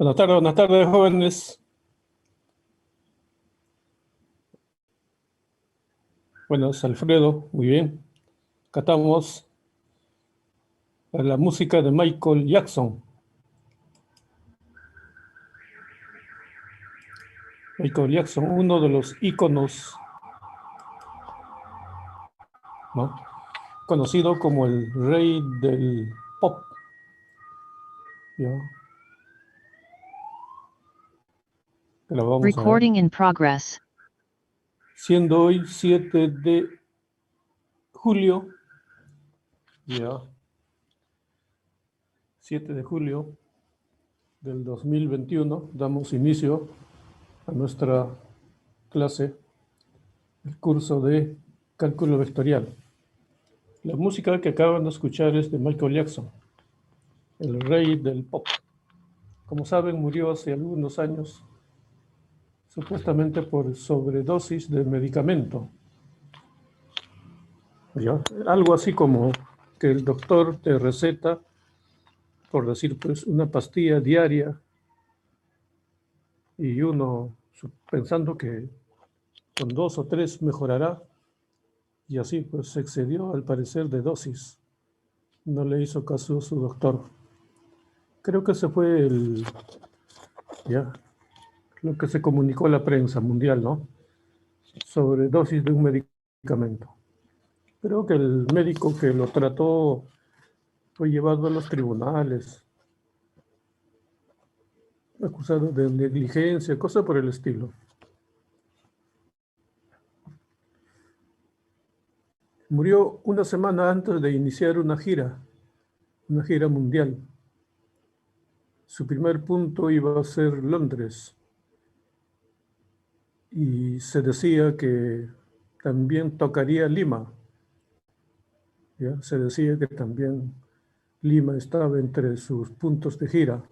Buenas tardes, jóvenes. Buenas, Alfredo, muy bien. Acá estamos a la música de Michael Jackson. Michael Jackson, uno de los íconos, ¿no? Conocido como el rey del pop. ¿Ya? Que lo vamos a ver. Recording in progress. Siendo hoy 7 de julio, ya, 7 de julio del 2021, damos inicio a nuestra clase, el curso de cálculo vectorial. La música que acaban de escuchar es de Michael Jackson, el rey del pop. Como saben, murió hace algunos años, supuestamente por sobredosis de medicamento. ¿Ya? Algo así como que el doctor te receta, por decir, pues, una pastilla diaria y uno pensando que con 2 o 3 mejorará, y así pues se excedió al parecer de dosis. No le hizo caso a su doctor. Creo que ese fue lo que se comunicó a la prensa mundial, ¿no? Sobre dosis de un medicamento. Creo que el médico que lo trató fue llevado a los tribunales, acusado de negligencia, cosa por el estilo. Murió una semana antes de iniciar una gira mundial. Su primer punto iba a ser Londres. Y se decía que también tocaría Lima. ¿Ya? Se decía que también Lima estaba entre sus puntos de gira.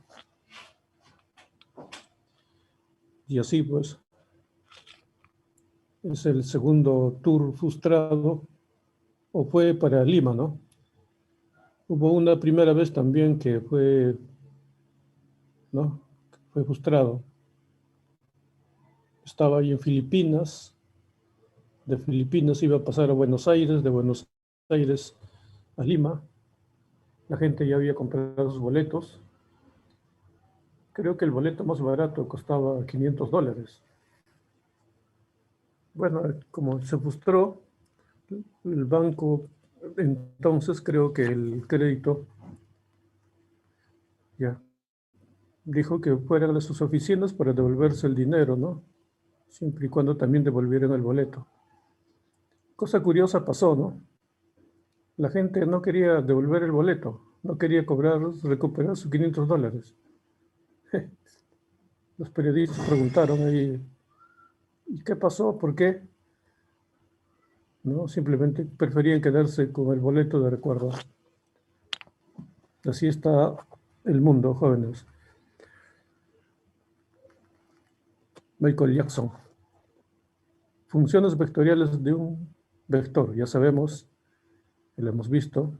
Y así pues, es el segundo tour frustrado, o fue para Lima, ¿no? Hubo una primera vez también que fue, ¿no? Fue frustrado. Estaba ahí en Filipinas. De Filipinas iba a pasar a Buenos Aires, de Buenos Aires a Lima. La gente ya había comprado sus boletos. Creo que el boleto más barato costaba $500. Bueno, como se frustró, el banco, entonces creo que el crédito ya dijo que fueran a sus oficinas para devolverse el dinero, ¿no? Siempre y cuando también devolvieran el boleto. Cosa curiosa pasó, ¿no? La gente no quería devolver el boleto, no quería recuperar sus $500. Los periodistas preguntaron ahí, ¿y qué pasó? ¿Por qué? ¿No? Simplemente preferían quedarse con el boleto de recuerdo. Así está el mundo, jóvenes. Michael Jackson. Funciones vectoriales de un vector. Ya sabemos, lo hemos visto,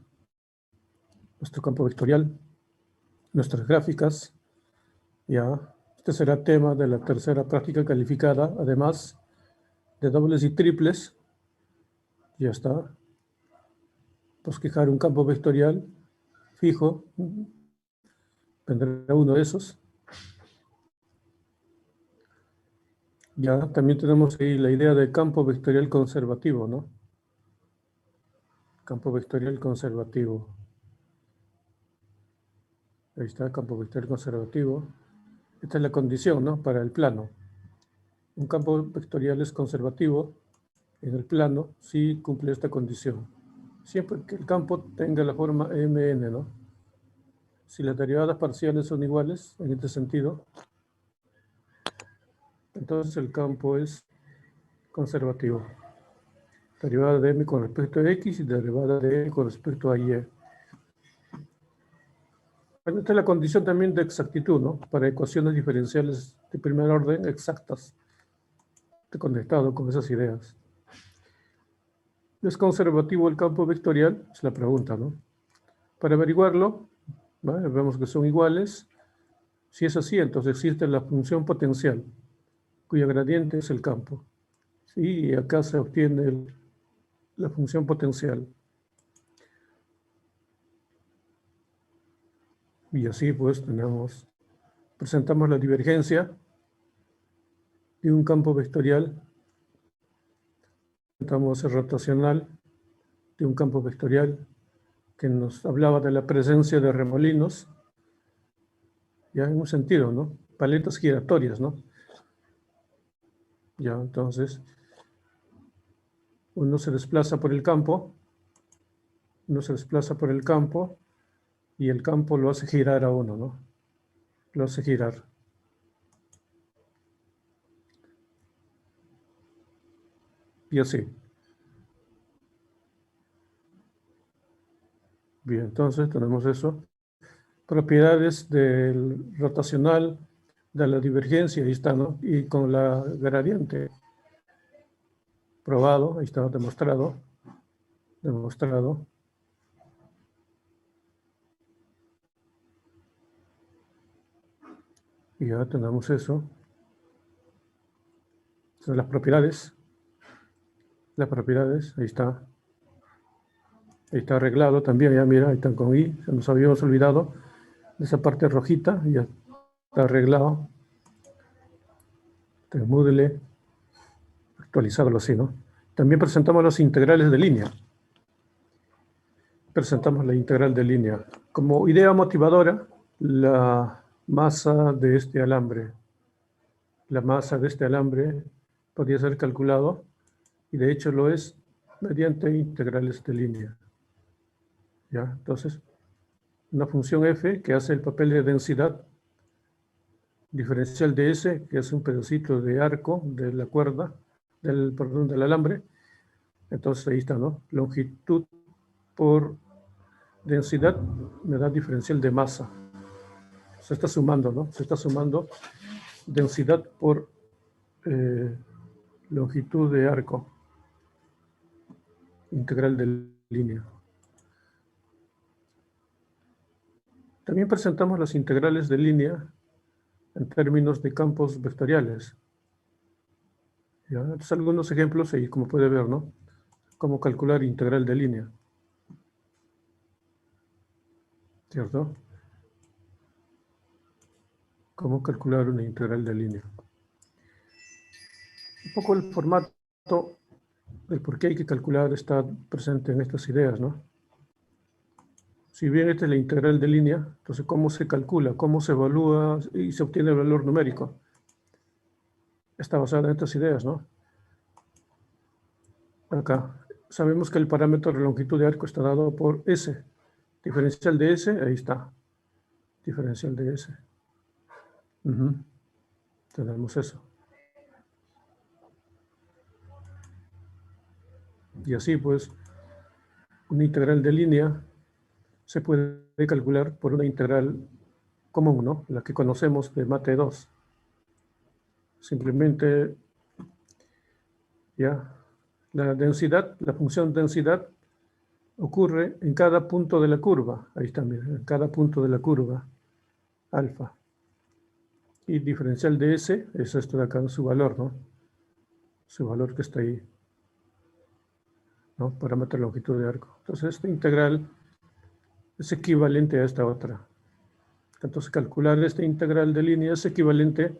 nuestro campo vectorial, nuestras gráficas. Ya, este será tema de la tercera práctica calificada, además de dobles y triples. Ya está. Bosquejar un campo vectorial fijo. Vendrá uno de esos. Ya, también tenemos ahí la idea de campo vectorial conservativo, ¿no? Campo vectorial conservativo. Ahí está, campo vectorial conservativo. Esta es la condición, ¿no? Para el plano. Un campo vectorial es conservativo en el plano si cumple esta condición. Siempre que el campo tenga la forma Mn, ¿no? Si las derivadas parciales son iguales, en este sentido, entonces el campo es conservativo. Derivada de m con respecto a x y derivada de m con respecto a y. Bueno, esta es la condición también de exactitud, ¿no? Para ecuaciones diferenciales de primer orden exactas. Estoy conectado con esas ideas. ¿Es conservativo el campo vectorial? Es la pregunta, ¿no? Para averiguarlo, ¿vale? Vemos que son iguales. Si es así, entonces existe la función potencial, cuya gradiente es el campo. Y acá se obtiene la función potencial. Y así pues presentamos la divergencia de un campo vectorial, presentamos el rotacional de un campo vectorial que nos hablaba de la presencia de remolinos, ya en un sentido, ¿no? Paletas giratorias, ¿no? Ya, entonces, uno se desplaza por el campo, y el campo lo hace girar a uno, ¿no? Lo hace girar. Y así. Bien, entonces tenemos eso. Propiedades del rotacional, de la divergencia, ahí está, ¿no? Y con la gradiente. Probado, ahí está, demostrado. Y ya tenemos eso. Son las propiedades, ahí está. Ahí está arreglado también, ya mira, ahí están con I, se nos habíamos olvidado de esa parte rojita, ya está arreglado. Este Moodle, actualizarlo así, ¿no? También presentamos las integrales de línea. Presentamos la integral de línea. Como idea motivadora, la masa de este alambre. La masa de este alambre podría ser calculado, y de hecho lo es, mediante integrales de línea. ¿Ya? Entonces, una función f que hace el papel de densidad, diferencial de S, que es un pedacito de arco de la cuerda, del alambre. Entonces ahí está, ¿no? Longitud por densidad me da diferencial de masa. Se está sumando, ¿no? Se está sumando densidad por longitud de arco, integral de línea. También presentamos las integrales de línea en términos de campos vectoriales. ¿Ya? Entonces, algunos ejemplos ahí, como puede ver, ¿no? Cómo calcular integral de línea. ¿Cierto? Cómo calcular una integral de línea. Un poco el formato del por qué hay que calcular está presente en estas ideas, ¿no? Si bien esta es la integral de línea, entonces ¿cómo se calcula? ¿Cómo se evalúa y se obtiene el valor numérico? Está basada en estas ideas, ¿no? Acá sabemos que el parámetro de longitud de arco está dado por S. Diferencial de S, ahí está. Diferencial de S. Tenemos eso. Y así pues, una integral de línea se puede calcular por una integral común, ¿no? La que conocemos de Mate 2. Simplemente, ya, la densidad, la función densidad ocurre en cada punto de la curva. Ahí está, mira, en cada punto de la curva, alfa. Y diferencial de S es esto de acá, su valor, ¿no? Su valor que está ahí, ¿no? Parámetro de longitud de arco. Entonces, esta integral es equivalente a esta otra. Entonces, calcular esta integral de línea es equivalente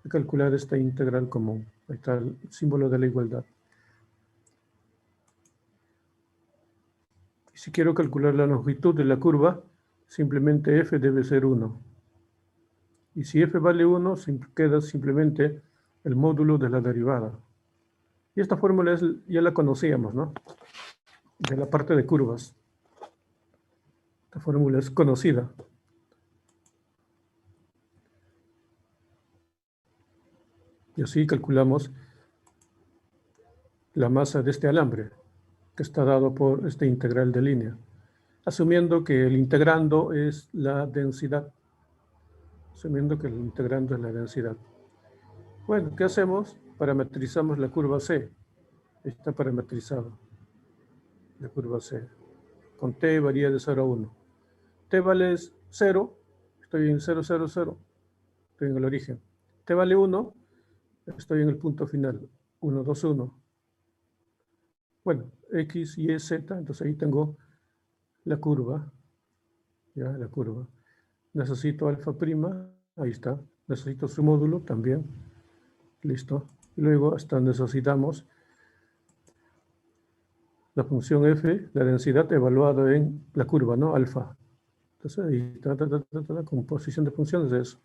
a calcular esta integral común. Ahí está el símbolo de la igualdad. Y si quiero calcular la longitud de la curva, simplemente f debe ser 1. Y si f vale 1, queda simplemente el módulo de la derivada. Y esta fórmula ya la conocíamos, ¿no? De la parte de curvas. Esta fórmula es conocida. Y así calculamos la masa de este alambre, que está dado por esta integral de línea, asumiendo que el integrando es la densidad. Bueno, ¿qué hacemos? Parametrizamos la curva C. Está parametrizado la curva C. Con t varía de 0 a 1. T vale 0, estoy en 0, 0, 0. estoy en el origen. T vale 1, estoy en el punto final, 1, 2, 1. Bueno, X, Y, Z, entonces ahí tengo la curva, ya, la curva. Necesito alfa prima, ahí está. Necesito su módulo también, listo. Y luego hasta necesitamos la función f, la densidad evaluada en la curva, ¿no? Alfa. Entonces ahí está la composición de funciones de eso.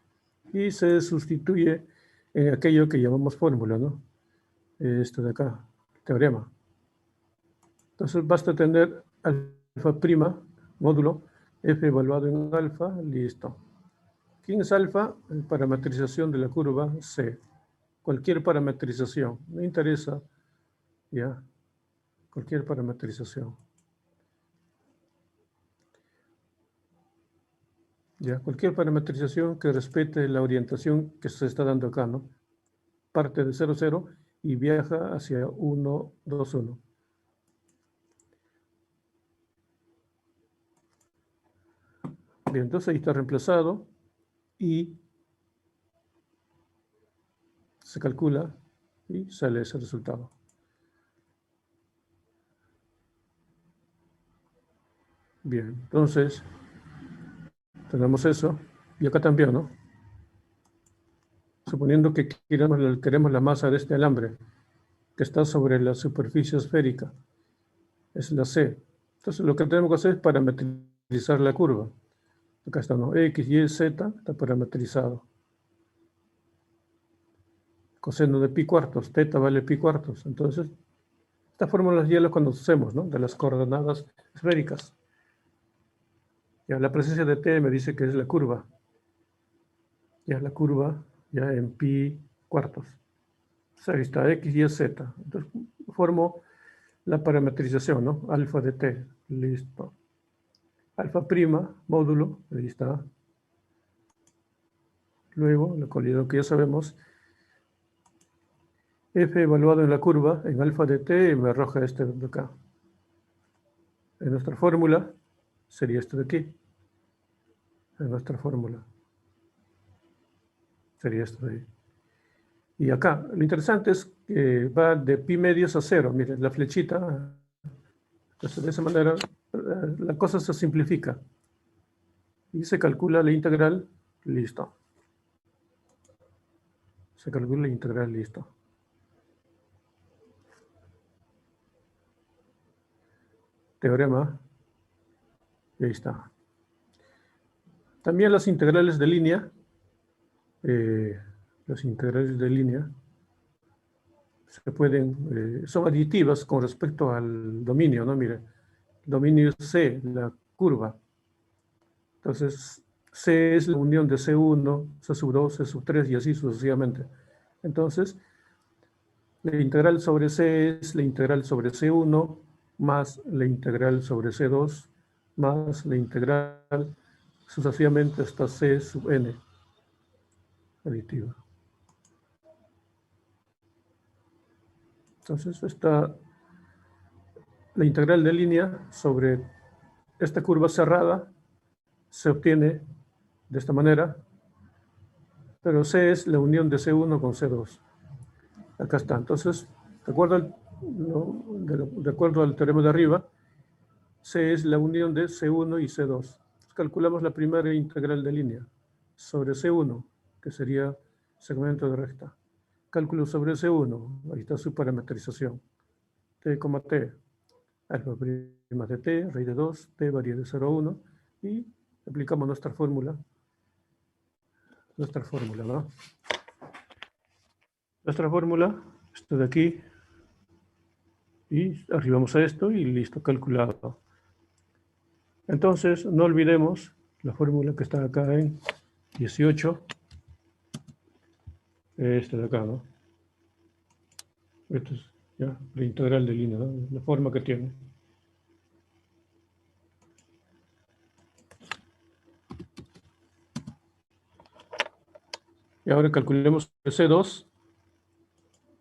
Y se sustituye en aquello que llamamos fórmula, ¿no? Esto de acá, teorema. Entonces basta tener alfa prima, módulo, f evaluado en alfa, listo. ¿Quién es alfa? Parametrización de la curva C. Cualquier parametrización, me interesa, ya, cualquier parametrización. Ya, cualquier parametrización que respete la orientación que se está dando acá, ¿no? Parte de 0, 0 y viaja hacia 1, 2, 1. Bien, entonces ahí está reemplazado y se calcula y sale ese resultado. Bien, entonces tenemos eso y acá también, ¿no? Suponiendo que queremos la masa de este alambre que está sobre la superficie esférica, es la C. Entonces lo que tenemos que hacer es parametrizar la curva. Acá está, ¿no? X, Y, Z está parametrizado. Coseno de pi cuartos, teta vale pi cuartos. Entonces, estas fórmulas ya las conocemos, ¿no? De las coordenadas esféricas. Ya la presencia de t me dice que es la curva. Ya la curva, ya en pi cuartos. O sea, ahí está X, Y, Z. Entonces, formo la parametrización, ¿no? Alfa de t. Listo. Alfa prima, módulo, ahí está. Luego, lo que ya sabemos, f evaluado en la curva, en alfa de t, me arroja este de acá. En nuestra fórmula sería esto de aquí. En nuestra fórmula sería esto de ahí. Y acá, lo interesante es que va de pi medios a 0. Miren, la flechita. Entonces, de esa manera, la cosa se simplifica. Y se calcula la integral, listo. Se calcula la integral, listo. Teorema, y ahí está. También las integrales de línea, se pueden, son aditivas con respecto al dominio, ¿no? Mire, dominio C, la curva. Entonces, C es la unión de C1, C2, C3 y así sucesivamente. Entonces, la integral sobre C es la integral sobre C1 más la integral sobre C2 más la integral sucesivamente hasta C sub n aditiva. Entonces, la integral de línea sobre esta curva cerrada se obtiene de esta manera, pero C es la unión de C1 con C2. Acá está. Entonces, de acuerdo al teorema de arriba, C es la unión de C1 y C2. Calculamos la primera integral de línea sobre C1, que sería segmento de recta. Cálculo sobre C1, ahí está su parametrización. T, T, alfa prima de T, raíz de 2, T varía de 0 a 1, y aplicamos nuestra fórmula, ¿no? Nuestra fórmula, esto de aquí, y arribamos a esto y listo, calculado. Entonces, no olvidemos la fórmula que está acá en 18, este de acá, ¿no? Esto es ya la integral de línea, ¿no? La forma que tiene. Y ahora calculemos el C2, o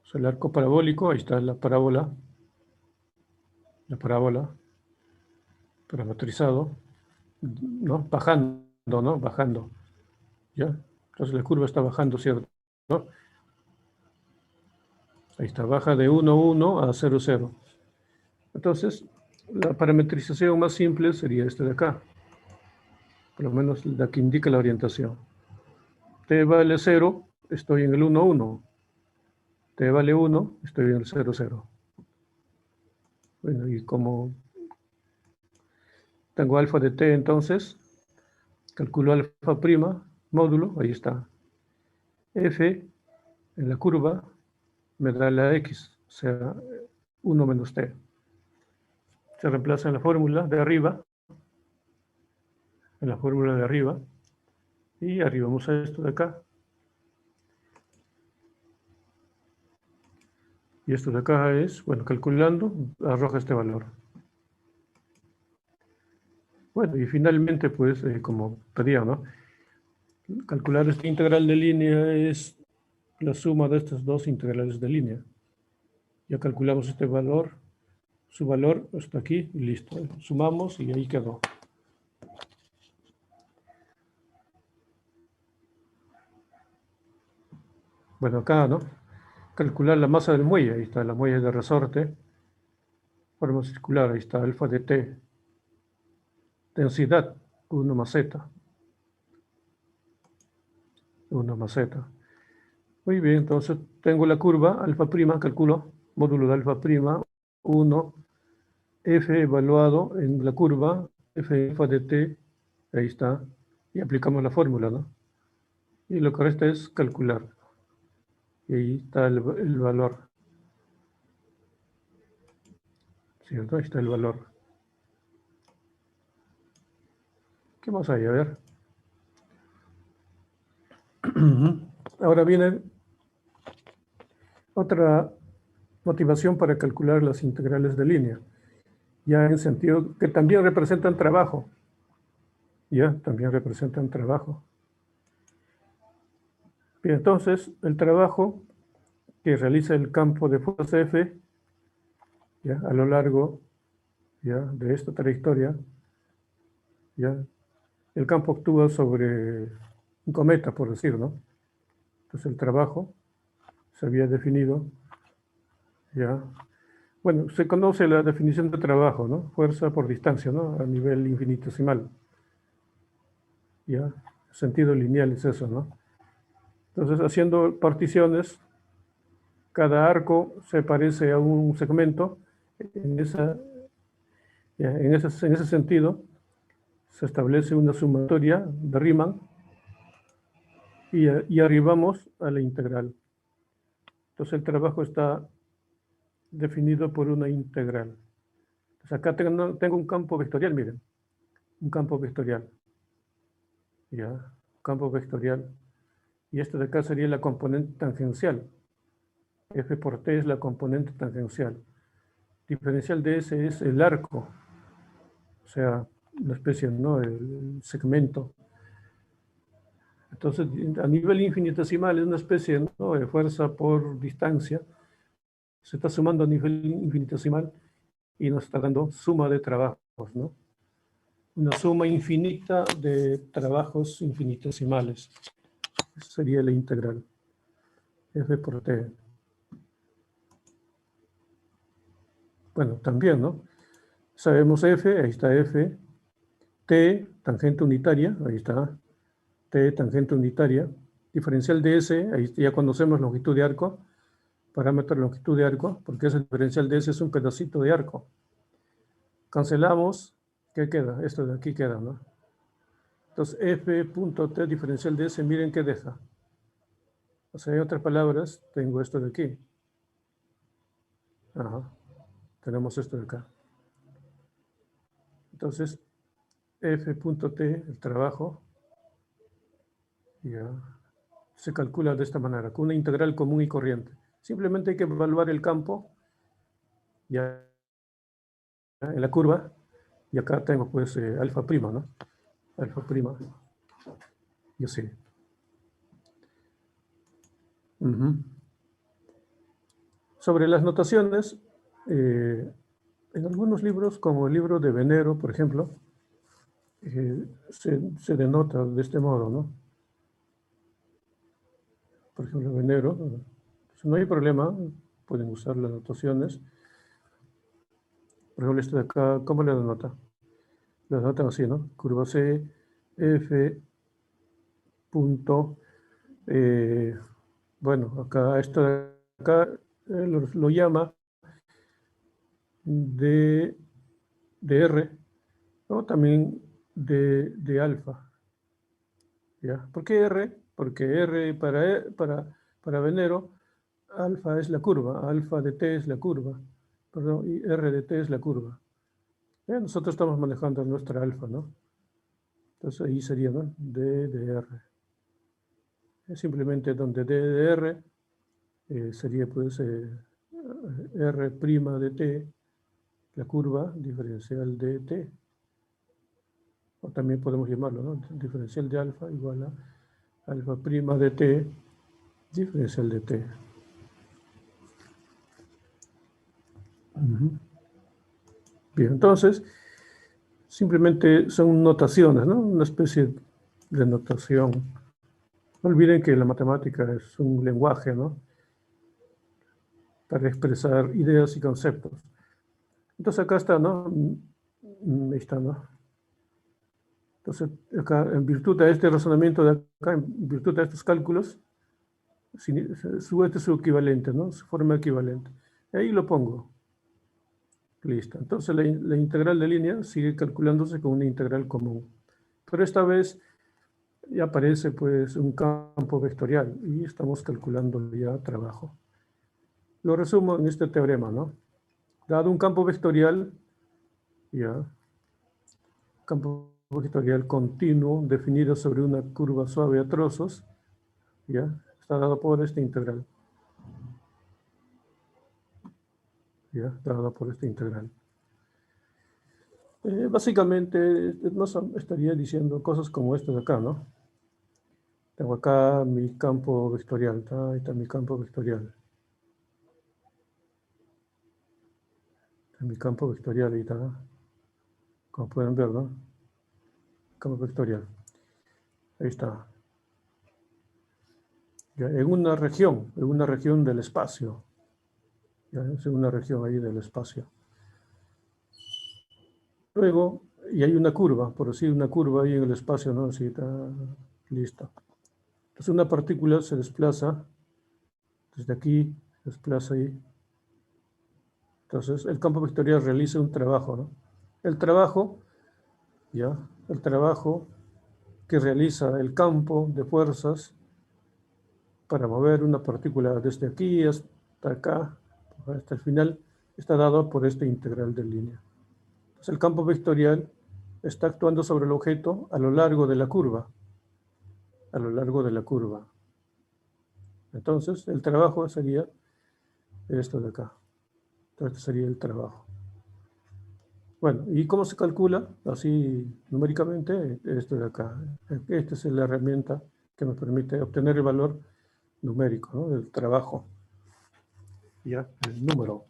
sea, el arco parabólico, ahí está la parábola, parametrizado, ¿no? Bajando, ¿no? Bajando, ¿ya? Entonces la curva está bajando, ¿cierto? ¿No? Ahí está, baja de 1, 1 a 0, 0. Entonces, la parametrización más simple sería este de acá. Por lo menos la que indica la orientación. T vale 0, estoy en el 1, 1. T vale 1, estoy en el 0, 0. Bueno, y como tengo alfa de t, entonces, calculo alfa prima, módulo, ahí está. F en la curva me da la x, o sea, 1 menos t. Se reemplaza en la fórmula de arriba, y arribamos a esto de acá. Y esto de acá es, bueno, calculando, arroja este valor. Bueno, y finalmente, pues, como pedía, ¿no? Calcular esta integral de línea es la suma de estas dos integrales de línea. Ya calculamos este valor, su valor está aquí y listo. Sumamos y ahí quedó. Bueno, acá, ¿no? Calcular la masa del muelle, ahí está la muelle de resorte, forma circular, ahí está alfa de t, densidad, 1 más z, 1 más z. Muy bien, entonces tengo la curva alfa prima, calculo, módulo de alfa prima, 1, f evaluado en la curva, f alfa de t, ahí está, y aplicamos la fórmula, ¿no? Y lo que resta es calcular, y ahí está el valor, ¿cierto? Ahí está el valor. ¿Qué más hay? A ver. Ahora viene otra motivación para calcular las integrales de línea, ya en sentido que también representan trabajo, ya también representan trabajo. Bien, entonces el trabajo que realiza el campo de fuerza F, ya a lo largo, ya de esta trayectoria, ya el campo actúa sobre un cometa, por decir, ¿no? Entonces el trabajo se había definido, ya. Bueno, se conoce la definición de trabajo, ¿no? Fuerza por distancia, ¿no? A nivel infinitesimal. ¿Ya? Sentido lineal es eso, ¿no? Entonces, haciendo particiones, cada arco se parece a un segmento. En ese sentido, se establece una sumatoria de Riemann y arribamos a la integral. Entonces, el trabajo está definido por una integral. Entonces, acá tengo un campo vectorial, miren, un campo vectorial. ¿Ya? Campo vectorial. Y esto de acá sería la componente tangencial. F por T es la componente tangencial. Diferencial de S es el arco, o sea, una especie, ¿no? El segmento. Entonces, a nivel infinitesimal es una especie, ¿no? De fuerza por distancia. Se está sumando a nivel infinitesimal y nos está dando suma de trabajos, ¿no? Una suma infinita de trabajos infinitesimales. Esa sería la integral. F por T. Bueno, también, ¿no? Sabemos F, ahí está F. T, tangente unitaria, ahí está. T, tangente unitaria. Diferencial de S, ahí ya conocemos longitud de arco. Parámetro de longitud de arco, porque ese diferencial de S es un pedacito de arco. Cancelamos, ¿qué queda? Esto de aquí queda, ¿no? Entonces, F punto T, diferencial de S, miren qué deja. O sea, en otras palabras, tengo esto de aquí. Ajá. Tenemos esto de acá. Entonces, F punto T, el trabajo, ya se calcula de esta manera, con una integral común y corriente. Simplemente hay que evaluar el campo ya en la curva, y acá tengo pues alfa prima, ¿no? Alfa prima, yo sé. Sobre las notaciones, en algunos libros, como el libro de Venero, por ejemplo, se denota de este modo, ¿no? por ejemplo, venero. Entonces, no hay problema, pueden usar las notaciones. Por ejemplo, esto de acá, ¿cómo le denota? Lo denotan así, ¿no? Curva C, F, punto, bueno, acá, esto de acá lo llama de R, o también de alfa, ¿ya? ¿Por qué R? Porque R para venero, alfa es la curva, alfa de t es la curva, perdón, y R de t es la curva. Nosotros estamos manejando nuestra alfa, ¿no? Entonces ahí sería, ¿no? D de R. Es simplemente donde D de R sería pues R' de t, la curva diferencial de t. O también podemos llamarlo, ¿no? Diferencial de alfa igual a alfa prima de t, diferencial de t. Bien, entonces, simplemente son notaciones, ¿no? Una especie de notación. No olviden que la matemática es un lenguaje, ¿no? Para expresar ideas y conceptos. Entonces acá está, ¿no? Ahí está, ¿no? Entonces, acá, en virtud de este razonamiento de acá, en virtud de estos cálculos, este es su equivalente, ¿no? Su forma equivalente. Ahí lo pongo. Listo. Entonces, la integral de línea sigue calculándose con una integral común. Pero esta vez ya aparece, pues, un campo vectorial y estamos calculando ya trabajo. Lo resumo en este teorema, ¿no? Dado un campo vectorial, ya, campo vectorial continuo definido sobre una curva suave a trozos, ya, está dado por esta integral. Ya, dado por esta integral. Básicamente, nos estaría diciendo cosas como esta de acá, ¿no? Tengo acá mi campo vectorial, ahí está mi campo vectorial. Está mi campo vectorial, ahí está, ¿no? Como pueden ver, ¿no? Campo vectorial. Ahí está. Ya, en una región del espacio. Ya, es una región ahí del espacio. Luego, y hay una curva, por decir una curva ahí en el espacio, ¿no? Así está, listo. Entonces una partícula se desplaza desde aquí, se desplaza ahí. Entonces el campo vectorial realiza un trabajo, ¿no? El trabajo, ya, el trabajo que realiza el campo de fuerzas para mover una partícula desde aquí hasta acá, hasta el final, está dado por esta integral de línea. Entonces el campo vectorial está actuando sobre el objeto a lo largo de la curva, a lo largo de la curva. Entonces el trabajo sería esto de acá. Entonces este sería el trabajo. Bueno, ¿y cómo se calcula? Así numéricamente, esto de acá. Esta es la herramienta que me permite obtener el valor numérico, ¿no? Del trabajo. Ya, el número.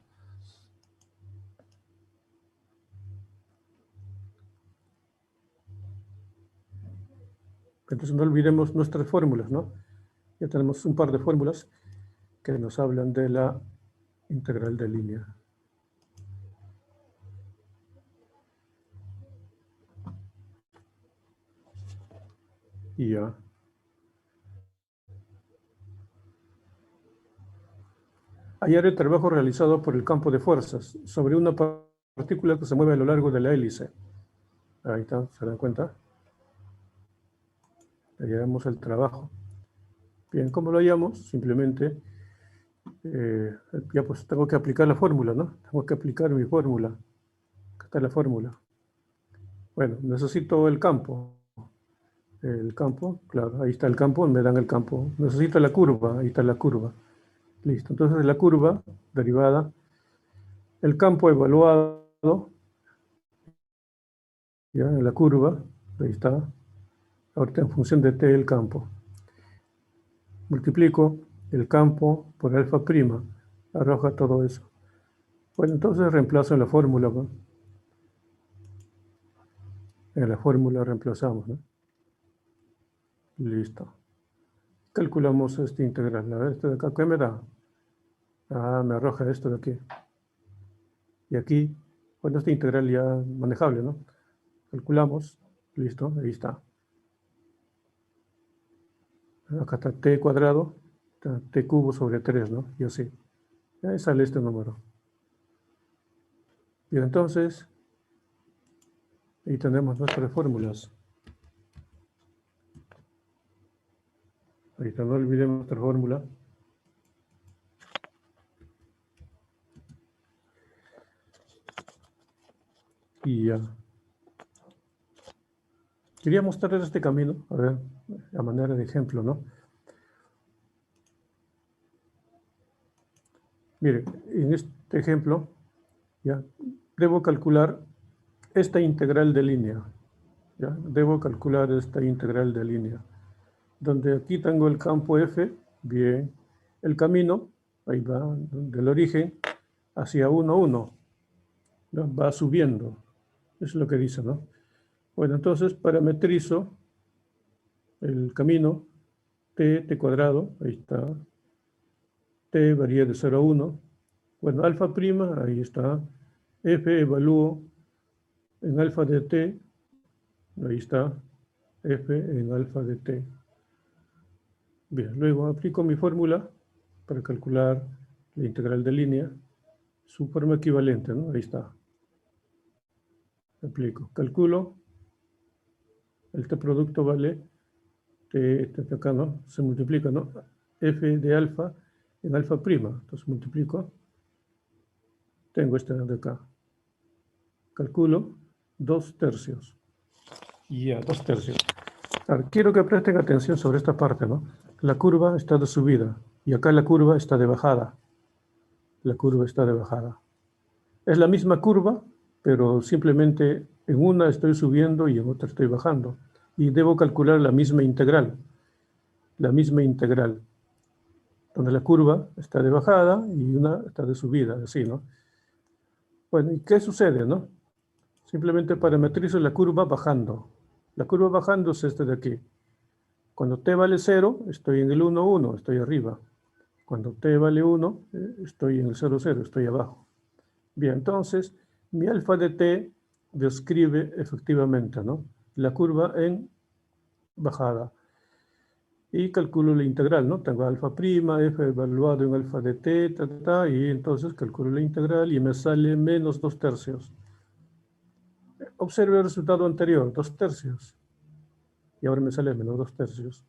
Entonces no olvidemos nuestras fórmulas, ¿no? Ya tenemos un par de fórmulas que nos hablan de la integral de línea. Y ya. Hallar el trabajo realizado por el campo de fuerzas sobre una partícula que se mueve a lo largo de la hélice. Ahí está, ¿se dan cuenta? Hallamos el trabajo. Bien, ¿cómo lo hallamos? Simplemente, ya pues tengo que aplicar la fórmula, ¿no? Tengo que aplicar mi fórmula. Acá está la fórmula. Bueno, necesito el campo. El campo, claro, ahí está el campo, me dan el campo. Necesito la curva, ahí está la curva. Listo, entonces la curva derivada, el campo evaluado, ya en la curva, ahí está, ahorita en función de t el campo. Multiplico el campo por alfa prima, arroja todo eso. Bueno, entonces reemplazo en la fórmula, ¿no? En la fórmula reemplazamos, ¿no? Listo. calculamos este integral. A ver, esto de acá, ¿qué me da? Ah, me arroja esto de aquí. Y aquí, bueno, este integral ya manejable, ¿no? Calculamos, listo, ahí está. Acá está t cuadrado, está t cubo sobre 3, ¿no? Y así. Y ahí sale este número. Y entonces, ahí tenemos nuestras fórmulas. Ahí está, no olvidemos nuestra fórmula. Y ya. Quería mostrarles este camino, a ver, a manera de ejemplo, ¿no? Mire, en este ejemplo, ya, debo calcular esta integral de línea. ¿Ya? Debo calcular esta integral de línea. Donde aquí tengo el campo F, bien. El camino, ahí va, del origen hacia 1, 1. ¿No? Va subiendo. Es lo que dice, ¿no? Bueno, entonces parametrizo el camino t cuadrado, ahí está. T varía de 0 a 1. Bueno, alfa prima, ahí está. F evalúo en alfa de t, ahí está. F en alfa de t. Bien, luego aplico mi fórmula para calcular la integral de línea, su forma equivalente, ¿no? Ahí está. Aplico, calculo, este producto vale, este acá, ¿no? Se multiplica, ¿no? F de alfa en alfa prima, entonces multiplico, tengo este de acá. Calculo 2/3. Ya, 2/3. Ahora, quiero que presten atención sobre esta parte, ¿no? La curva está de subida y acá la curva está de bajada. La curva está de bajada. Es la misma curva, pero simplemente en una estoy subiendo y en otra estoy bajando. Y debo calcular la misma integral, donde la curva está de bajada y una está de subida, así, ¿no? Bueno, ¿y qué sucede, no? Simplemente parametrizo la curva bajando. La curva bajando es este de aquí. Cuando t vale 0, estoy en el 1, 1, estoy arriba. Cuando t vale 1, estoy en el 0, 0, estoy abajo. Bien, entonces, mi alfa de t describe efectivamente, ¿no? La curva en bajada. Y calculo la integral, ¿no? Tengo alfa prima, f evaluado en alfa de t, y entonces calculo la integral y me sale menos 2/3. Observe el resultado anterior, 2/3. Y ahora me sale menos 2/3.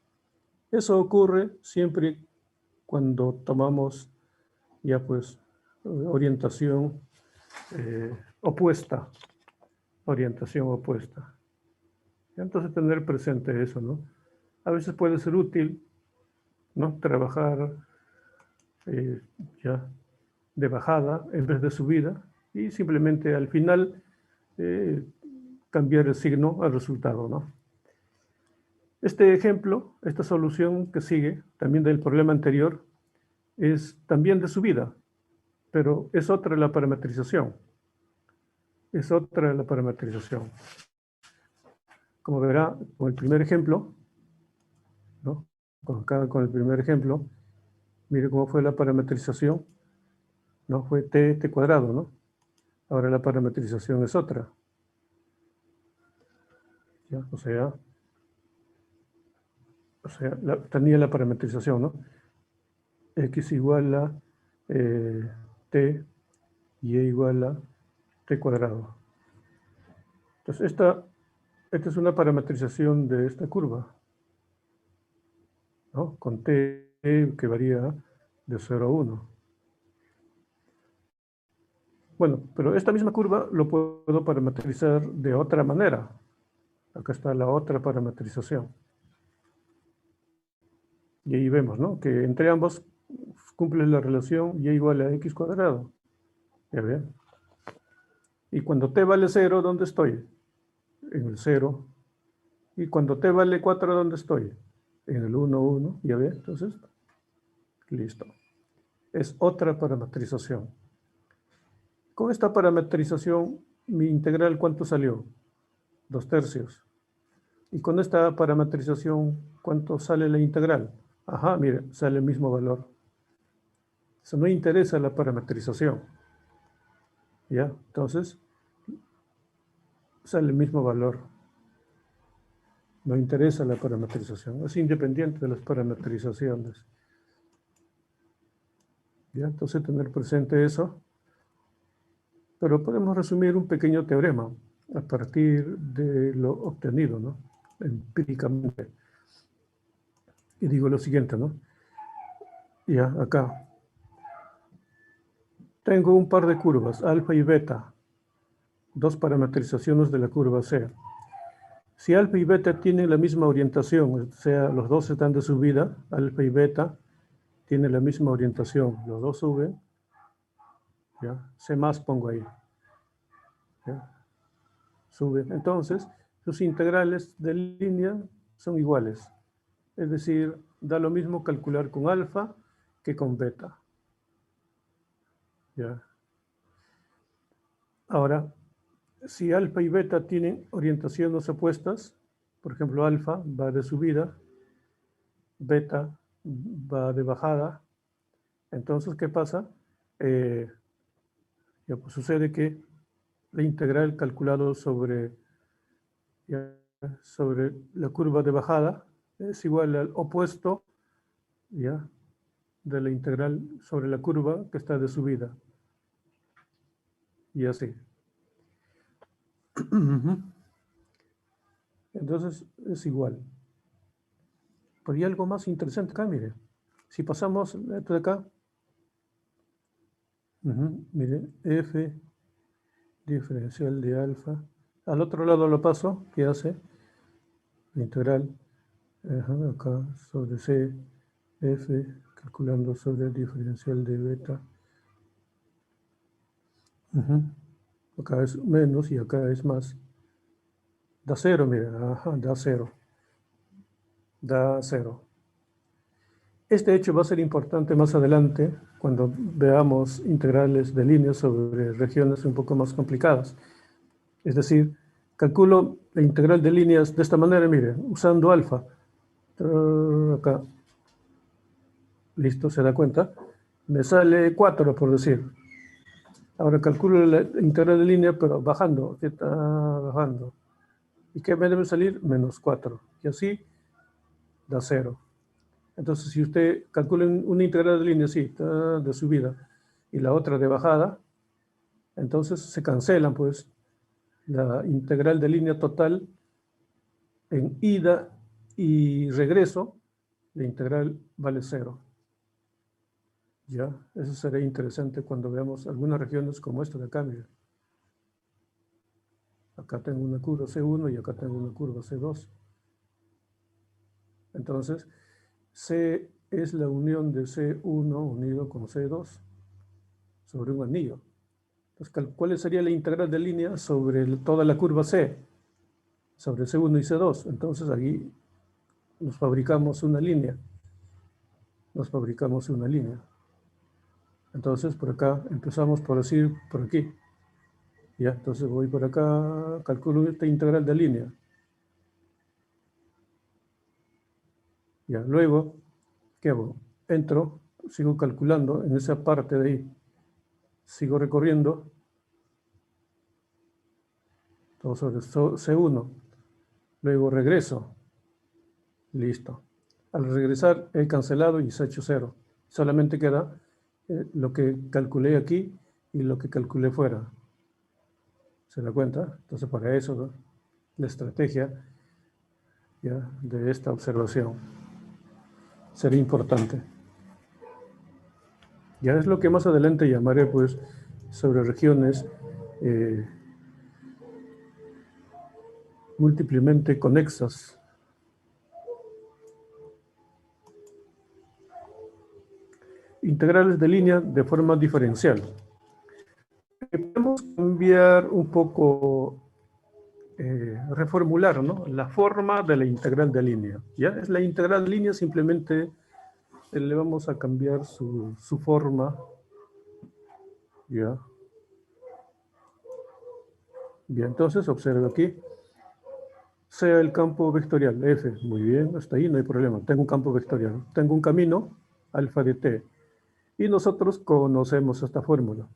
Eso ocurre siempre cuando tomamos ya pues orientación opuesta. Orientación opuesta. Entonces tener presente eso, ¿no? A veces puede ser útil, ¿no? Trabajar ya de bajada en vez de subida y simplemente al final cambiar el signo al resultado, ¿no? Este ejemplo, esta solución que sigue, también del problema anterior, es también de subida, pero es otra la parametrización. Es otra la parametrización. Como verá, con el primer ejemplo, ¿no? Con el primer ejemplo, mire cómo fue la parametrización, ¿no? Fue t cuadrado, ¿no? Ahora la parametrización es otra. ¿Ya? O sea tenía la parametrización, ¿no? X igual a t y e igual a t cuadrado. Entonces, esta es una parametrización de esta curva, ¿no? Con t que varía de 0 a 1. Bueno, pero esta misma curva lo puedo parametrizar de otra manera. Acá está la otra parametrización. Y ahí vemos, ¿no? Que entre ambos cumple la relación y igual a x cuadrado. ¿Ya ven? Y cuando t vale 0, ¿dónde estoy? En el 0. Y cuando t vale 4, ¿dónde estoy? En el 1, 1. ¿Ya ven? Entonces, listo. Es otra parametrización. Con esta parametrización, mi integral, ¿cuánto salió? 2/3. Y con esta parametrización, ¿cuánto sale la integral? Ajá, mire, sale el mismo valor. Eso no interesa la parametrización. ¿Ya? Entonces, sale el mismo valor. No interesa la parametrización. Es independiente de las parametrizaciones. ¿Ya? Entonces, tener presente eso. Pero podemos resumir un pequeño teorema a partir de lo obtenido, ¿no? Empíricamente. Y digo lo siguiente, ¿no? Ya, acá. Tengo un par de curvas, alfa y beta. Dos parametrizaciones de la curva C. Si alfa y beta tienen la misma orientación, o sea, los dos están de subida, alfa y beta tienen la misma orientación, los dos suben, ¿ya? C más pongo ahí, ¿ya? Suben. Entonces, sus integrales de línea son iguales. Es decir, da lo mismo calcular con alfa que con beta, ¿ya? Ahora, si alfa y beta tienen orientaciones opuestas, por ejemplo, alfa va de subida, beta va de bajada, entonces, ¿qué pasa? Ya, pues sucede que la integral calculado sobre la curva de bajada es igual al opuesto, ¿ya? De la integral sobre la curva que está de subida. Y así. Entonces es igual. Pero hay algo más interesante acá, mire. Si pasamos esto de acá, mire, f diferencial de alfa. Al otro lado lo paso, ¿qué hace? La integral acá sobre c, f, calculando sobre el diferencial de beta. Acá es menos y acá es más. Da cero, mira, da cero. Da cero. Este hecho va a ser importante más adelante cuando veamos integrales de líneas sobre regiones un poco más complicadas. Es decir, calculo la integral de líneas de esta manera, mire, usando alfa. Acá, listo, se da cuenta. Me sale 4, por decir. Ahora calculo la integral de línea, pero bajando, que está bajando. ¿Y qué me debe salir? Menos 4. Y así da 0. Entonces, si usted calcula una integral de línea así, de subida, y la otra de bajada, entonces se cancelan, pues, la integral de línea total en ida y regreso, la integral vale 0. Ya, eso será interesante cuando veamos algunas regiones como esta de acá, mira. Acá tengo una curva C1 y acá tengo una curva C2. Entonces, C es la unión de C1 unido con C2 sobre un anillo. Entonces, ¿cuál sería la integral de línea sobre toda la curva C? Sobre C1 y C2. Entonces, aquí nos fabricamos una línea. Entonces, por acá empezamos por decir, por aquí. Ya, entonces voy por acá, calculo esta integral de línea. Ya, luego, ¿qué hago? Entro, sigo calculando en esa parte de ahí. Sigo recorriendo todo sobre C1. Luego regreso. Listo. Al regresar he cancelado y se ha hecho 0. Solamente queda lo que calculé aquí y lo que calculé fuera. ¿Se da cuenta? Entonces para eso, ¿no? La estrategia ya, de esta observación sería importante. Ya es lo que más adelante llamaré pues sobre regiones múltiplemente conexas. Integrales de línea de forma diferencial. Podemos cambiar un poco, reformular, ¿no? La forma de la integral de línea. ¿Ya? Es la integral de línea, simplemente le vamos a cambiar su forma. ¿Ya? Bien, entonces observe aquí. sea el campo vectorial, F. Muy bien, hasta ahí no hay problema. Tengo un campo vectorial. Tengo un camino, alfa de t. Y nosotros conocemos esta fórmula.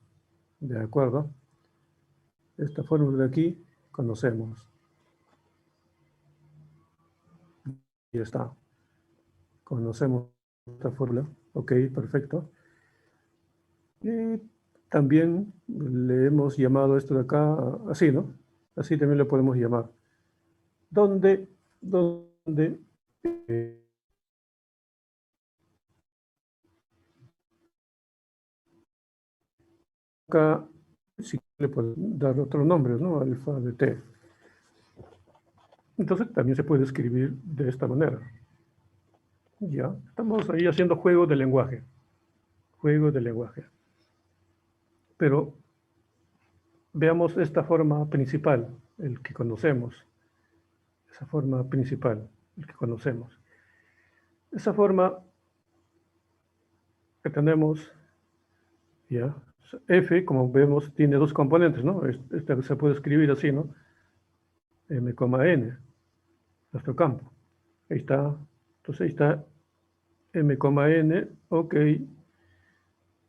¿De acuerdo? Esta fórmula de aquí conocemos. Y está. Conocemos esta fórmula. Ok, perfecto. Y también le hemos llamado esto de acá así, ¿no? Así también lo podemos llamar. Donde eh, acá sí le pueden dar otros nombres, ¿no? Alfa de t. Entonces también se puede escribir de esta manera. Ya, estamos ahí haciendo juego de lenguaje. Juego de lenguaje. Pero veamos esta forma principal, el que conocemos. Esa forma principal, el que conocemos. Esa forma que tenemos, ya, f, como vemos, tiene dos componentes, ¿no? Esta se puede escribir así, ¿no? M, n, nuestro campo. Ahí está. Entonces ahí está m, n, ok.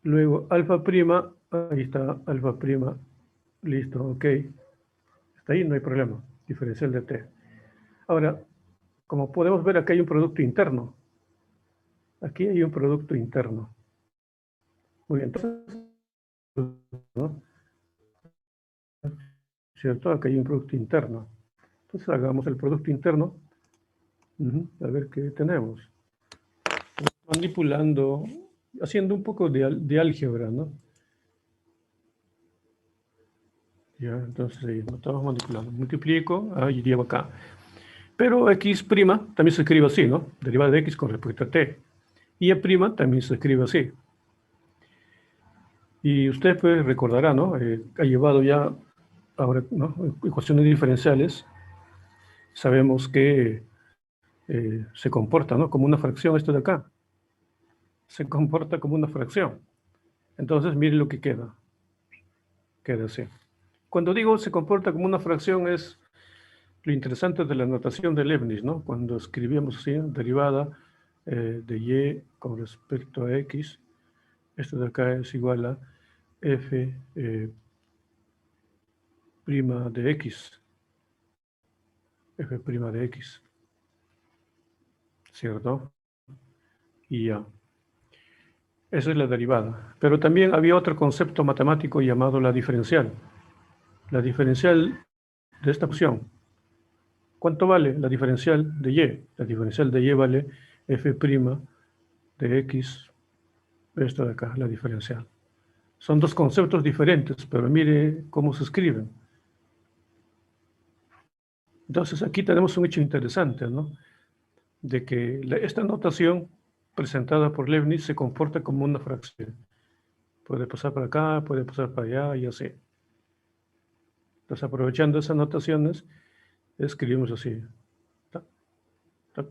Luego alfa prima, ahí está alfa prima, listo, ok. Hasta ahí no hay problema, diferencial de t. Ahora, como podemos ver, aquí hay un producto interno. Aquí hay un producto interno. Muy bien, entonces, ¿no? ¿Cierto? Aquí hay un producto interno. Entonces hagamos el producto interno. A ver qué tenemos. Manipulando, haciendo un poco de álgebra, ¿no? Ya, entonces ahí no estamos manipulando. Multiplico, y llevo acá. Pero x' también se escribe así, ¿no? Derivada de x con respecto a t. Y y' también se escribe así. Y usted pues recordará, ¿no? Ha llevado ya ahora, ¿no? Ecuaciones diferenciales. Sabemos que se comporta, ¿no? Como una fracción esto de acá. Se comporta como una fracción. Entonces, mire lo que queda. Queda así. Cuando digo se comporta como una fracción es lo interesante de la notación de Leibniz, ¿no? Cuando escribíamos así, derivada de y con respecto a x, esto de acá es igual a f prima de x, f prima de x, ¿cierto? Y ya. Esa es la derivada. Pero también había otro concepto matemático llamado la diferencial. La diferencial de esta función. ¿Cuánto vale la diferencial de y? La diferencial de y vale f' de x, esto de acá, la diferencial. Son dos conceptos diferentes, pero mire cómo se escriben. Entonces aquí tenemos un hecho interesante, ¿no? De que esta notación presentada por Leibniz se comporta como una fracción. Puede pasar para acá, puede pasar para allá y así. Entonces aprovechando esas notaciones, escribimos así. Tac, tac,